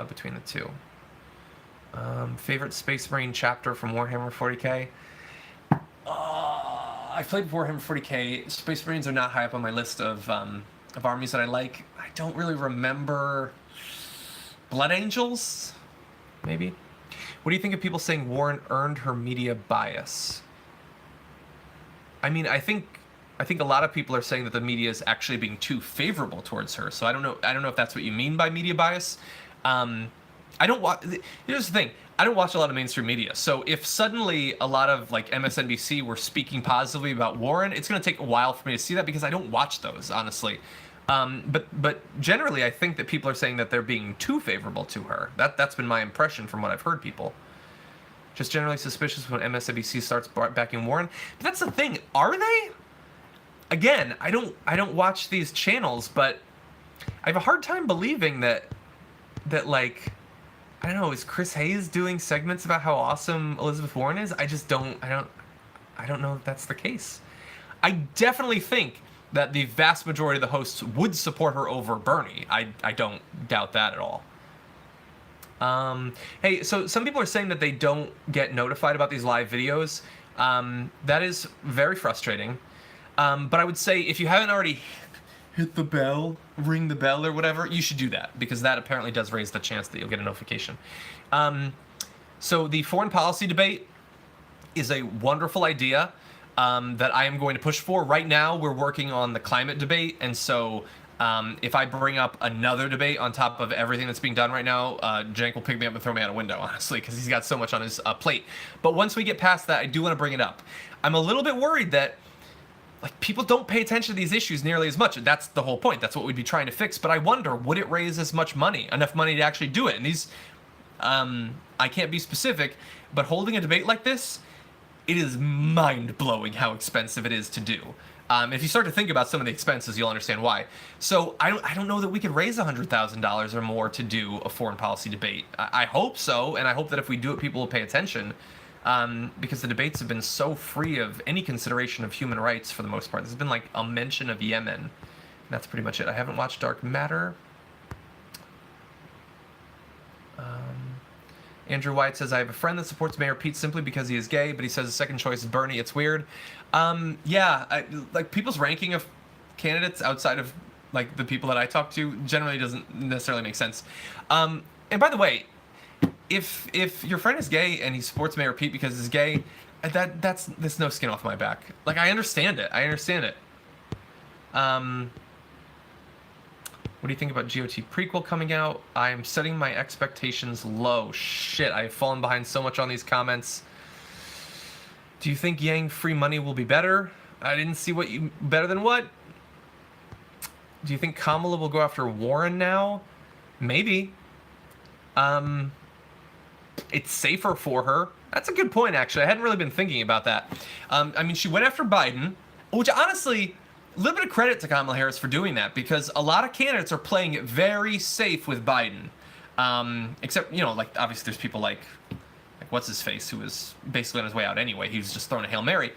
between the two. Favorite Space Marine chapter from Warhammer 40k? I've played Warhammer 40k. Space Marines are not high up on my list of armies that I like. I don't really remember. Blood Angels? Maybe? What do you think of people saying Warren earned her media bias? I mean, I think a lot of people are saying that the media is actually being too favorable towards her. So I don't know if that's what you mean by media bias. I don't watch. Here's the thing. I don't watch a lot of mainstream media. So if suddenly a lot of like MSNBC were speaking positively about Warren, it's going to take a while for me to see that because I don't watch those, honestly. But generally, I think that people are saying that they're being too favorable to her. That's been my impression from what I've heard people. Just generally suspicious when MSNBC starts backing Warren. But that's the thing. Are they? Again, I don't watch these channels, but I have a hard time believing that like, I don't know, is Chris Hayes doing segments about how awesome Elizabeth Warren is? I don't know if that's the case. I definitely think that the vast majority of the hosts would support her over Bernie. I don't doubt that at all. Hey, so some people are saying that they don't get notified about these live videos. That is very frustrating. But I would say if you haven't already hit the bell, ring the bell or whatever, you should do that, because that apparently does raise the chance that you'll get a notification. So the foreign policy debate is a wonderful idea that I am going to push for. Right now, we're working on the climate debate, and so if I bring up another debate on top of everything that's being done right now, Jank will pick me up and throw me out a window, honestly, because he's got so much on his plate. But once we get past that, I do want to bring it up. I'm a little bit worried that like people don't pay attention to these issues nearly as much. That's the whole point. That's what we'd be trying to fix. But I wonder, would it raise as much money, enough money to actually do it? And these, I can't be specific, but holding a debate like this, it is mind-blowing how expensive it is to do. If you start to think about some of the expenses, you'll understand why. So I don't know that we could raise $100,000 or more to do a foreign policy debate. I hope so, and I hope that if we do it, people will pay attention. Because the debates have been so free of any consideration of human rights for the most part. There's been like a mention of Yemen. And that's pretty much it. I haven't watched Dark Matter. Andrew White says, I have a friend that supports Mayor Pete simply because he is gay, but he says his second choice is Bernie. It's weird. Yeah, like people's ranking of candidates outside of like the people that I talk to generally doesn't necessarily make sense. And by the way, if your friend is gay and he supports Mayor Pete because he's gay, that's no skin off my back. Like, I understand it. What do you think about GOT prequel coming out? I'm setting my expectations low. Shit, I've fallen behind so much on these comments. Do you think Yang free money will be better? I didn't see better than what? Do you think Kamala will go after Warren now? Maybe. It's safer for her. That's a good point, actually. I hadn't really been thinking about that. I mean, she went after Biden, which honestly, a little bit of credit to Kamala Harris for doing that, because a lot of candidates are playing it very safe with Biden. Except, you know, like, obviously there's people like what's his face, who was basically on his way out anyway. He was just throwing a Hail Mary.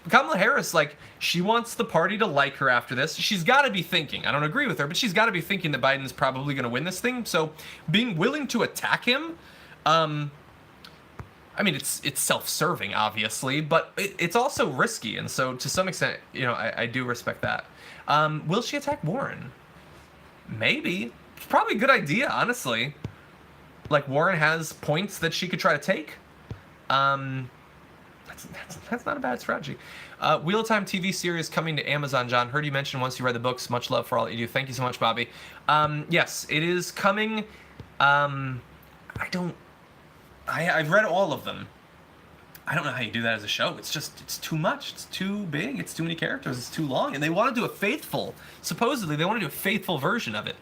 But Kamala Harris, like, she wants the party to like her after this. She's got to be thinking, I don't agree with her, but she's got to be thinking that Biden's probably going to win this thing. So being willing to attack him, I mean, it's self-serving, obviously, but it's also risky. And so to some extent, you know, I do respect that. Will she attack Warren? Maybe. It's probably a good idea, honestly. Like, Warren has points that she could try to take. That's not a bad strategy. Wheel of Time TV series coming to Amazon, John. Heard you mention once you read the books. Much love for all that you do. Thank you so much, Bobby. Yes, it is coming. I've read all of them. I don't know how you do that as a show. It's too much. It's too big. It's too many characters. It's too long. And they want to do a faithful, supposedly, they want to do a faithful version of it.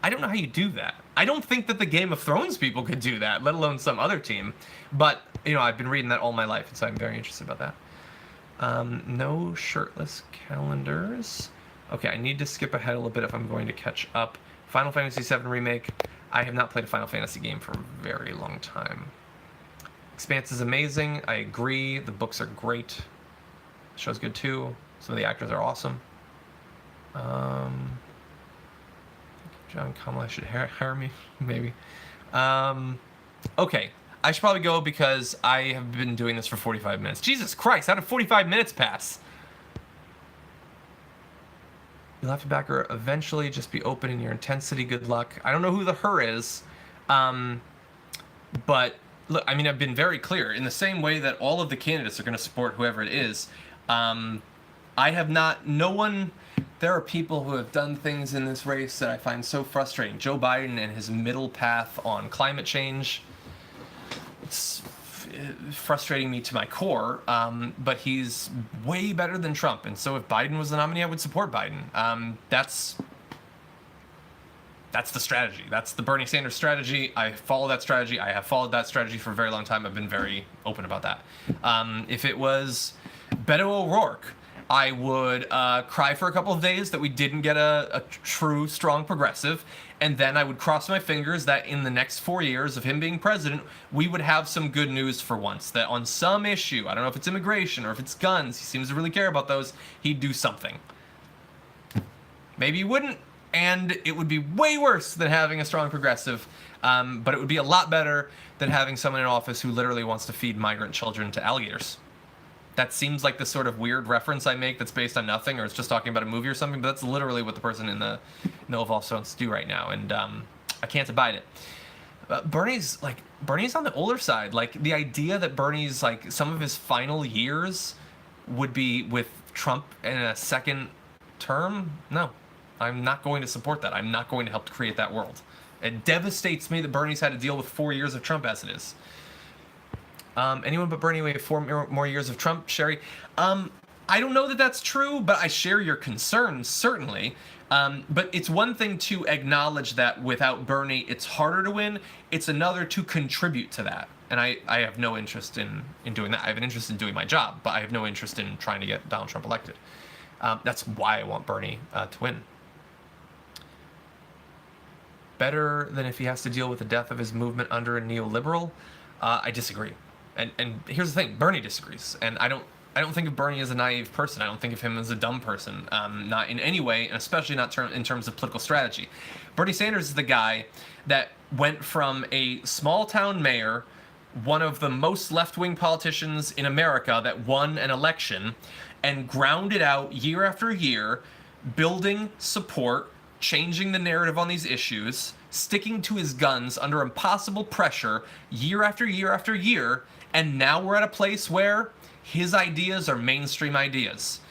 I don't know how you do that. I don't think that the Game of Thrones people could do that, let alone some other team. But, I've been reading that all my life, and so I'm very interested about that. No shirtless calendars. Okay, I need to skip ahead a little bit if I'm going to catch up. Final Fantasy VII Remake. I have not played a Final Fantasy game for a very long time. Expanse is amazing. I agree. The books are great. The show's good too. Some of the actors are awesome. John Kamala should hire me, maybe. Okay, I should probably go because I have been doing this for 45 minutes. Jesus Christ, how did 45 minutes pass? You'll have to back her eventually. Just be open in your intensity. Good luck. I don't know who the her is, but look, I've been very clear. In the same way that all of the candidates are going to support whoever it is, I have not, no one, there are people who have done things in this race that I find so frustrating. Joe Biden and his middle path on climate change, it's frustrating me to my core, but he's way better than Trump. And so if Biden was the nominee, I would support Biden. That's the strategy. That's the Bernie Sanders strategy. I follow that strategy. I have followed that strategy for a very long time. I've been very open about that. If it was Beto O'Rourke, I would cry for a couple of days that we didn't get a true, strong progressive, and then I would cross my fingers that in the next 4 years of him being president, we would have some good news for once, that on some issue, I don't know if it's immigration or if it's guns, he seems to really care about those, he'd do something. Maybe he wouldn't, and it would be way worse than having a strong progressive, but it would be a lot better than having someone in office who literally wants to feed migrant children to alligators. That seems like the sort of weird reference I make that's based on nothing, or it's just talking about a movie or something, but that's literally what the person in the Oval Office wants to do right now, and I can't abide it. Bernie's on the older side. Like, the idea that Bernie's, like, some of his final years would be with Trump in a second term, no. I'm not going to support that. I'm not going to help to create that world. It devastates me that Bernie's had to deal with 4 years of Trump as it is. Anyone but Bernie, we have 4 more years of Trump, Sherry. I don't know that that's true, but I share your concerns, certainly. But it's one thing to acknowledge that without Bernie, it's harder to win. It's another to contribute to that. And I have no interest in doing that. I have an interest in doing my job, but I have no interest in trying to get Donald Trump elected. That's why I want Bernie to win. Better than if he has to deal with the death of his movement under a neoliberal? I disagree. And here's the thing, Bernie disagrees. And I don't think of Bernie as a naive person. I don't think of him as a dumb person, not in any way, and especially not in terms of political strategy. Bernie Sanders is the guy that went from a small town mayor, one of the most left-wing politicians in America that won an election, and ground it out year after year, building support, changing the narrative on these issues, sticking to his guns under impossible pressure year after year after year, and now we're at a place where his ideas are mainstream ideas.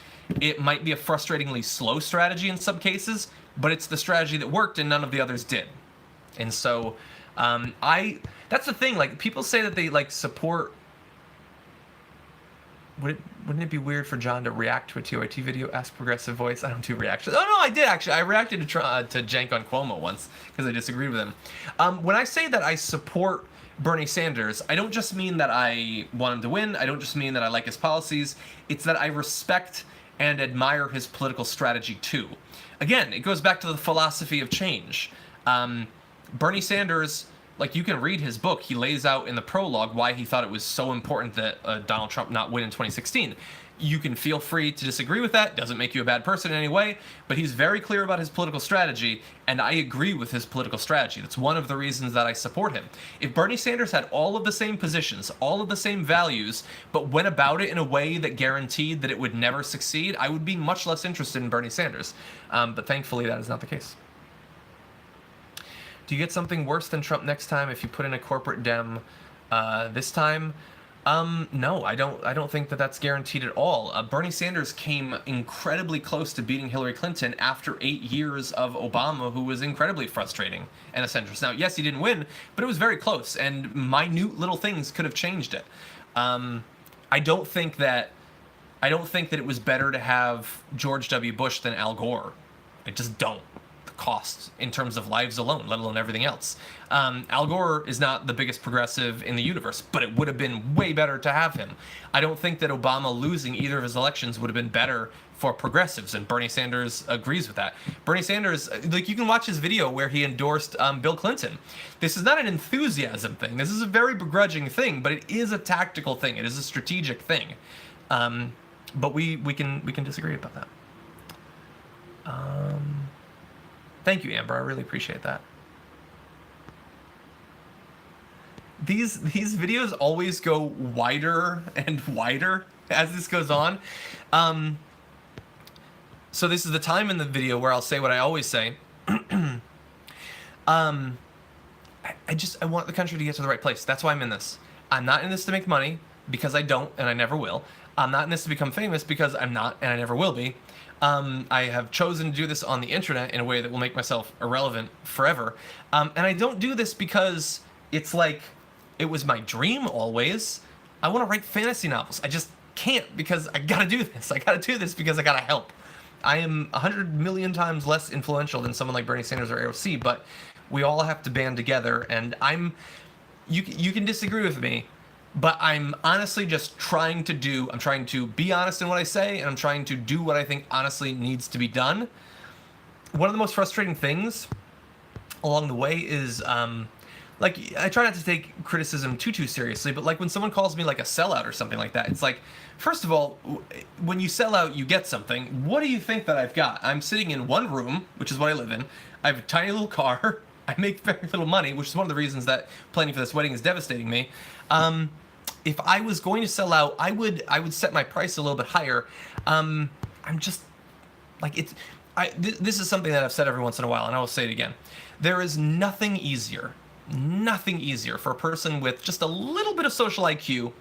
It might be a frustratingly slow strategy in some cases, but it's the strategy that worked and none of the others did. And so, that's the thing, like, people say that they, like, support... Wouldn't it be weird for John to react to a TOIT video, ask progressive voice? I don't do reactions. Oh, no, I did, actually. I reacted to Jank on Cuomo once because I disagreed with him. When I say that I support Bernie Sanders, I don't just mean that I want him to win. I don't just mean that I like his policies. It's that I respect and admire his political strategy, too. Again, it goes back to the philosophy of change. Bernie Sanders... Like, you can read his book. He lays out in the prologue why he thought it was so important that Donald Trump not win in 2016. You can feel free to disagree with that. Doesn't make you a bad person in any way. But he's very clear about his political strategy, and I agree with his political strategy. That's one of the reasons that I support him. If Bernie Sanders had all of the same positions, all of the same values, but went about it in a way that guaranteed that it would never succeed, I would be much less interested in Bernie Sanders. But thankfully, that is not the case. Do you get something worse than Trump next time if you put in a corporate Dem this time? No, I don't think that that's guaranteed at all. Bernie Sanders came incredibly close to beating Hillary Clinton after 8 years of Obama, who was incredibly frustrating and a centrist. Now, yes, he didn't win, but it was very close, and minute little things could have changed it. I don't think that it was better to have George W. Bush than Al Gore. I just don't. The cost in terms of lives alone, let alone everything else. Al Gore is not the biggest progressive in the universe, but it would have been way better to have him. I don't think that Obama losing either of his elections would have been better for progressives, and Bernie Sanders agrees with that. Bernie Sanders, like, you can watch his video where he endorsed Bill Clinton. This is not an enthusiasm thing. This is a very begrudging thing, but it is a tactical thing. It is a strategic thing. But we can disagree about that. Thank you, Amber. I really appreciate that. These videos always go wider and wider as this goes on. So this is the time in the video where I'll say what I always say. I want the country to get to the right place. That's why I'm in this. I'm not in this to make money, because I don't, and I never will. I'm not in this to become famous, because I'm not, and I never will be. I have chosen to do this on the internet in a way that will make myself irrelevant forever. And I don't do this because it's like it was my dream always. I want to write fantasy novels. I just can't, because I gotta do this. I gotta do this because I gotta help. I am 100 million times less influential than someone like Bernie Sanders or AOC, but we all have to band together, and you can disagree with me, but I'm honestly just trying to be honest in what I say, and I'm trying to do what I think honestly needs to be done. One of the most frustrating things along the way is, like, I try not to take criticism too seriously, but like when someone calls me like a sellout or something like that, it's like, first of all, when you sell out, you get something. What do you think that I've got? I'm sitting in one room, which is what I live in. I have a tiny little car. I make very little money, which is one of the reasons that planning for this wedding is devastating me. If I was going to sell out, I would set my price a little bit higher. I'm just like, this is something that I've said every once in a while, and I will say it again. There is nothing easier for a person with just a little bit of social IQ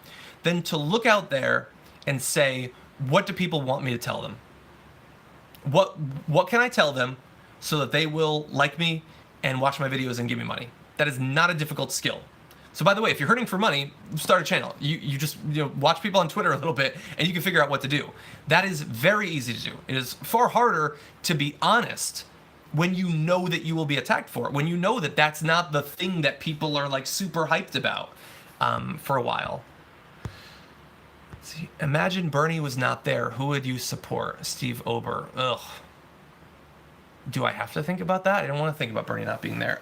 than to look out there and say, what do people want me to tell them? What can I tell them so that they will like me and watch my videos and give me money? That is not a difficult skill. So by the way, if you're hurting for money, start a channel. You just watch people on Twitter a little bit, and you can figure out what to do. That is very easy to do. It is far harder to be honest when you know that you will be attacked for it, when you know that that's not the thing that people are like super hyped about for a while. See, imagine Bernie was not there. Who would you support? Steve Ober. Ugh. Do I have to think about that? I don't want to think about Bernie not being there.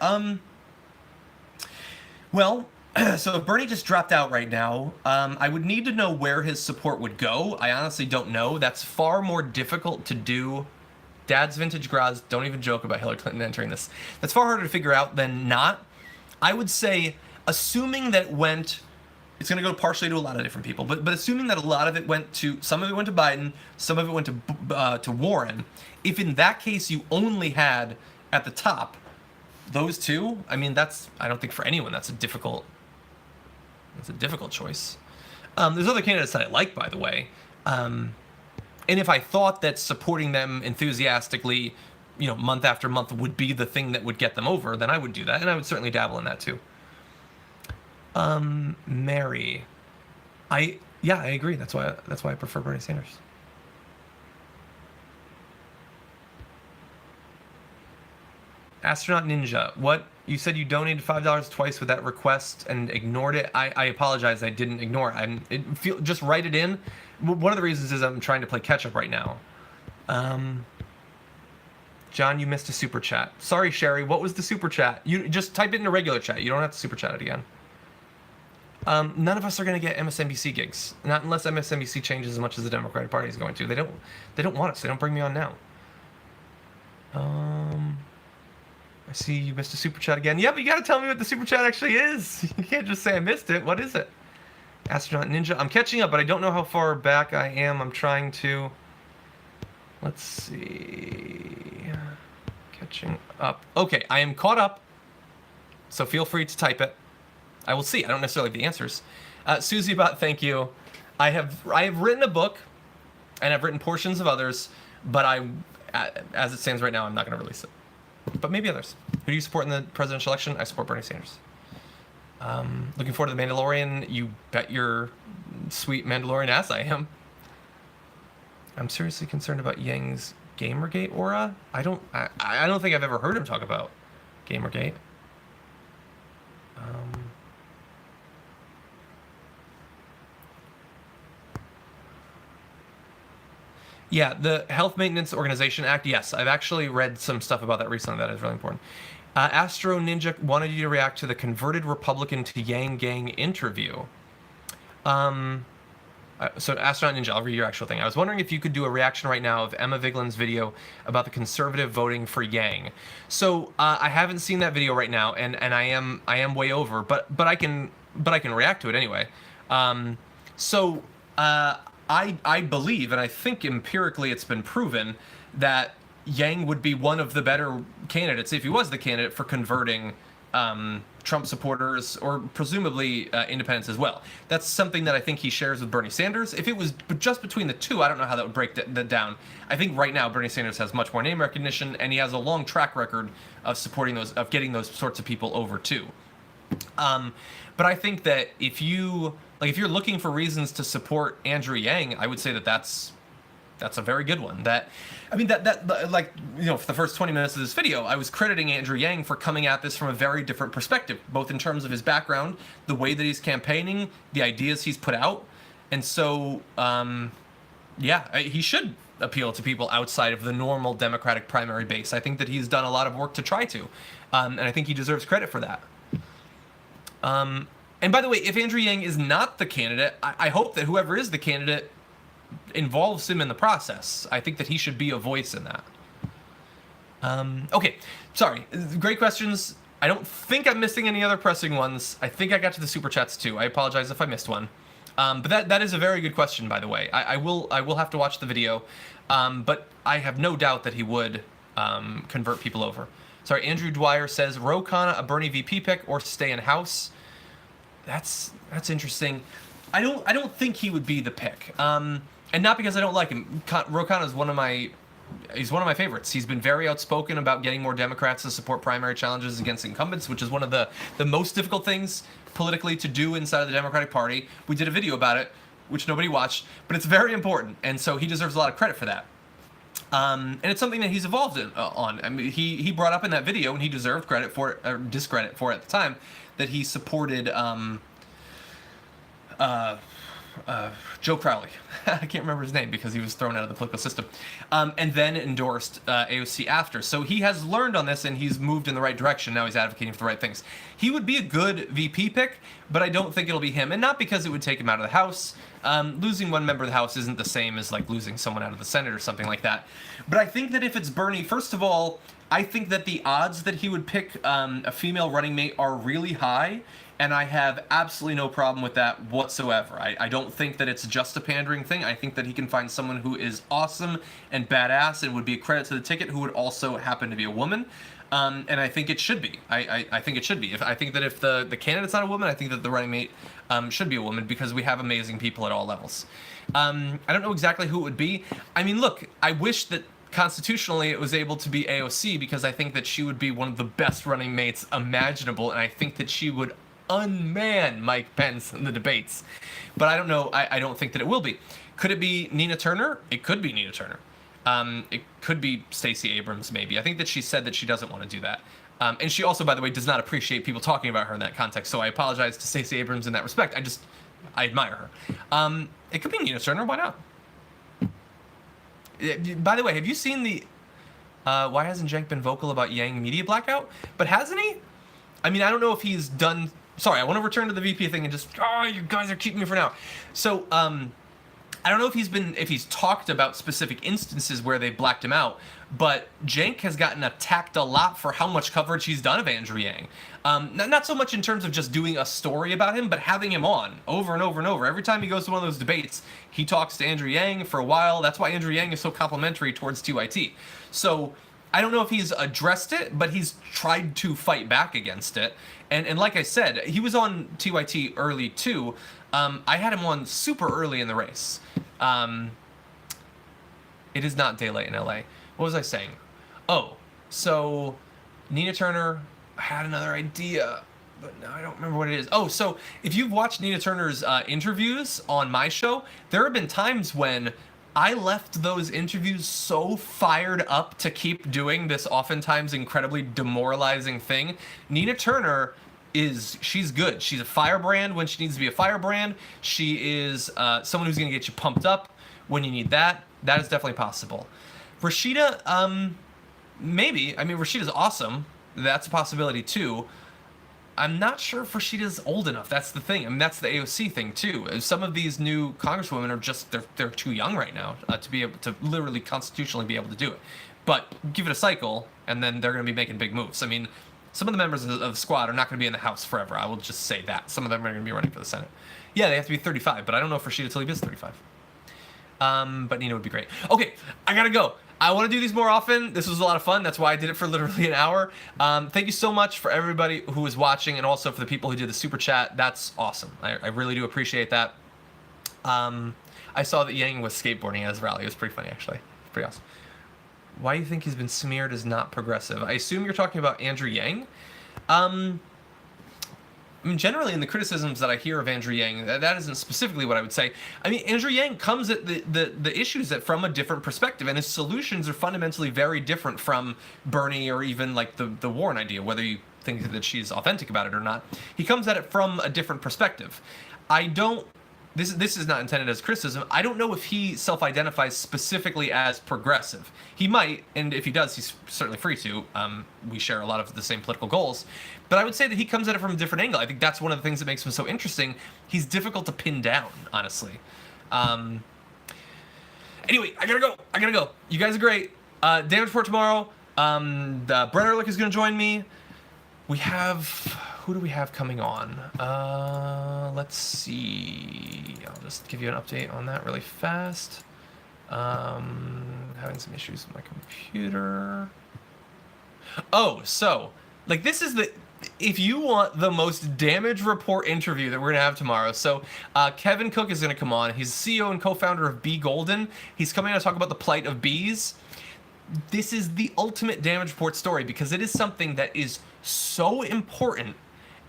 Well, so if Bernie just dropped out right now, I would need to know where his support would go. I honestly don't know. That's far more difficult to do. Dad's Vintage Graz, don't even joke about Hillary Clinton entering this. That's far harder to figure out than not. I would say, assuming that it went, it's going to go partially to a lot of different people, but assuming that a lot of it went to, some of it went to Biden, some of it went to Warren. If in that case you only had at the top those two, I mean, I don't think for anyone that's a difficult choice. There's other candidates that I like, by the way. And if I thought that supporting them enthusiastically, month after month would be the thing that would get them over, then I would do that, and I would certainly dabble in that too. Mary, I agree. That's why I prefer Bernie Sanders. Astronaut Ninja, what? You said you donated $5 twice with that request and ignored it. I apologize. I didn't ignore it. Just write it in. One of the reasons is I'm trying to play catch up right now. John, you missed a super chat. Sorry, Sherry. What was the super chat? You just type it in a regular chat. You don't have to super chat it again. None of us are going to get MSNBC gigs, not unless MSNBC changes as much as the Democratic Party is going to. They don't want us. They don't bring me on now. I see you missed a super chat again. Yeah, but you got to tell me what the super chat actually is. You can't just say I missed it. What is it? Astronaut Ninja. I'm catching up, but I don't know how far back I am. I'm trying to... Let's see... Catching up. Okay, I am caught up. So feel free to type it. I will see. I don't necessarily have the answers. Susie Bot, thank you. I have written a book, and I've written portions of others, but as it stands right now, I'm not going to release it. But maybe others. Who do you support in the presidential election? I support Bernie Sanders. Looking forward to the Mandalorian. You bet your sweet Mandalorian ass I am. I'm seriously concerned about Yang's Gamergate aura. I don't think I've ever heard him talk about Gamergate. Yeah, the Health Maintenance Organization Act. Yes, I've actually read some stuff about that recently. That is really important. Astro Ninja wanted you to react to the converted Republican to Yang Gang interview. So Astronaut Ninja, I'll read your actual thing. I was wondering if you could do a reaction right now of Emma Viglin's video about the conservative voting for Yang. So I haven't seen that video right now, and I am way over, but I can react to it anyway. I believe, and I think empirically it's been proven, that Yang would be one of the better candidates, if he was the candidate, for converting Trump supporters, or presumably independents as well. That's something that I think he shares with Bernie Sanders. If it was just between the two, I don't know how that would break that down. I think right now Bernie Sanders has much more name recognition, and he has a long track record of supporting those, of getting those sorts of people over too. But I think that if you're looking for reasons to support Andrew Yang, I would say that that's a very good one. For the first 20 minutes of this video, I was crediting Andrew Yang for coming at this from a very different perspective, both in terms of his background, the way that he's campaigning, the ideas he's put out. And so, he should appeal to people outside of the normal Democratic primary base. I think that he's done a lot of work to try to, and I think he deserves credit for that. And by the way, if Andrew Yang is not the candidate, I hope that whoever is the candidate involves him in the process. I think that he should be a voice in that. Okay, sorry. Great questions. I don't think I'm missing any other pressing ones. I think I got to the super chats too. I apologize if I missed one. But that is a very good question, by the way. I will have to watch the video, but I have no doubt that he would convert people over. Sorry, Andrew Dwyer says, Ro Khanna a Bernie VP pick or stay in House? That's interesting. I don't think he would be the pick. And not because I don't like him. Ro Khanna is he's one of my favorites. He's been very outspoken about getting more Democrats to support primary challenges against incumbents, which is one of the most difficult things politically to do inside of the Democratic Party. We did a video about it, which nobody watched, but it's very important, and so he deserves a lot of credit for that. And it's something that he's evolved on. I mean, he brought up in that video, and he deserved credit for it, or discredit for it at the time, that he supported Joe Crowley. I can't remember his name because he was thrown out of the political system, and then endorsed AOC after. So he has learned on this, and he's moved in the right direction. Now he's advocating for the right things. He would be a good VP pick, but I don't think it'll be him, and not because it would take him out of the House. Losing one member of the House isn't the same as like losing someone out of the Senate or something like that. But I think that if it's Bernie, first of all, I think that the odds that he would pick a female running mate are really high, and I have absolutely no problem with that whatsoever. I don't think that it's just a pandering thing. I think that he can find someone who is awesome and badass and would be a credit to the ticket, who would also happen to be a woman. And I think it should be. I think it should be. I think that if the candidate's not a woman, I think that the running mate should be a woman, because we have amazing people at all levels. I don't know exactly who it would be. I mean, look, I wish that constitutionally it was able to be AOC, because I think that she would be one of the best running mates imaginable, and I think that she would unman Mike Pence in the debates. But I don't know. I don't think that it will be. Could it be Nina Turner? It could be Nina Turner. It could be Stacey Abrams, maybe. I think that she said that she doesn't want to do that. And she also, by the way, does not appreciate people talking about her in that context. So I apologize to Stacey Abrams in that respect. I admire her. It could be Nina Turner. Why not? By the way, have you seen the... why hasn't Cenk been vocal about Yang media blackout? But hasn't he? I mean, I don't know if he's done... Sorry, I want to return to the VP thing and just... Oh, you guys are keeping me for now. So, I don't know if he's talked about specific instances where they blacked him out, but Cenk has gotten attacked a lot for how much coverage he's done of Andrew Yang. Not so much in terms of just doing a story about him, but having him on over and over and over. Every time he goes to one of those debates, he talks to Andrew Yang for a while. That's why Andrew Yang is so complimentary towards TYT. So I don't know if he's addressed it, but he's tried to fight back against it. And like I said, he was on TYT early too. I had him on super early in the race. It is not daylight in LA. What was I saying? Oh, so Nina Turner, I had another idea. but now I don't remember what it is. Oh, so if you've watched Nina Turner's interviews on my show, there have been times when I left those interviews so fired up to keep doing this oftentimes incredibly demoralizing thing. Nina Turner she's good. She's a firebrand when she needs to be a firebrand. She is someone who's going to get you pumped up when you need that. That is definitely possible. Rashida, maybe. I mean, Rashida's awesome. That's a possibility too. I'm not sure if Rashida's old enough. That's the thing. I mean, that's the AOC thing too. Some of these new congresswomen are just they're too young right now to be able to literally constitutionally be able to do it. But give it a cycle, and then they're going to be making big moves. I mean, some of the members of the squad are not going to be in the House forever. I will just say that. Some of them are going to be running for the Senate. Yeah, they have to be 35, but I don't know if Rashida Tlaib is 35. But Nina would be great. Okay, I gotta go. I want to do these more often. This was a lot of fun. That's why I did it for literally an hour. Thank you so much for everybody who was watching, and also for the people who did the super chat. That's awesome. I really do appreciate that. I saw that Yang was skateboarding at his rally. It was pretty funny, actually. Pretty awesome. Why do you think he's been smeared as not progressive? I assume you're talking about Andrew Yang. I mean, generally in the criticisms that I hear of Andrew Yang, that isn't specifically what I would say. I mean, Andrew Yang comes at the issues from a different perspective, and his solutions are fundamentally very different from Bernie or even like the Warren idea, whether you think that she's authentic about it or not. He comes at it from a different perspective. This is not intended as criticism. I don't know if he self-identifies specifically as progressive. He might, and if he does, he's certainly free to. We share a lot of the same political goals. But I would say that he comes at it from a different angle. I think that's one of the things that makes him so interesting. He's difficult to pin down, honestly. Anyway, I gotta go. You guys are great. Damage report tomorrow. Brett Ehrlich is gonna join me. Who do we have coming on? Let's see. I'll just give you an update on that really fast. Having some issues with my computer. Oh, so, like, this is if you want the most damage report interview that we're going to have tomorrow. So, Kevin Cook is going to come on. He's CEO and co-founder of Bee Golden. He's coming on to talk about the plight of bees. This is the ultimate damage report story because it is something that is so important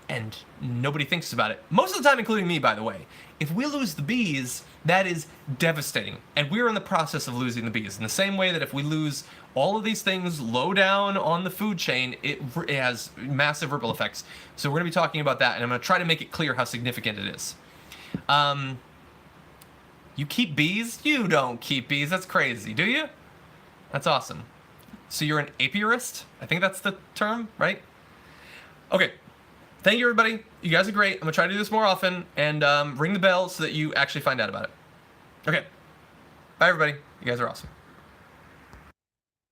and nobody thinks about it. Most of the time, including me, by the way. If we lose the bees, that is devastating. And we're in the process of losing the bees. In the same way that if we lose all of these things low down on the food chain, it has massive ripple effects. So we're going to be talking about that, and I'm going to try to make it clear how significant it is. You keep bees? You don't keep bees. That's crazy, do you? That's awesome. So you're an apiarist? I think that's the term, right? Okay. Thank you, everybody. You guys are great. I'm going to try to do this more often, and ring the bell so that you actually find out about it. Okay. Bye, everybody. You guys are awesome.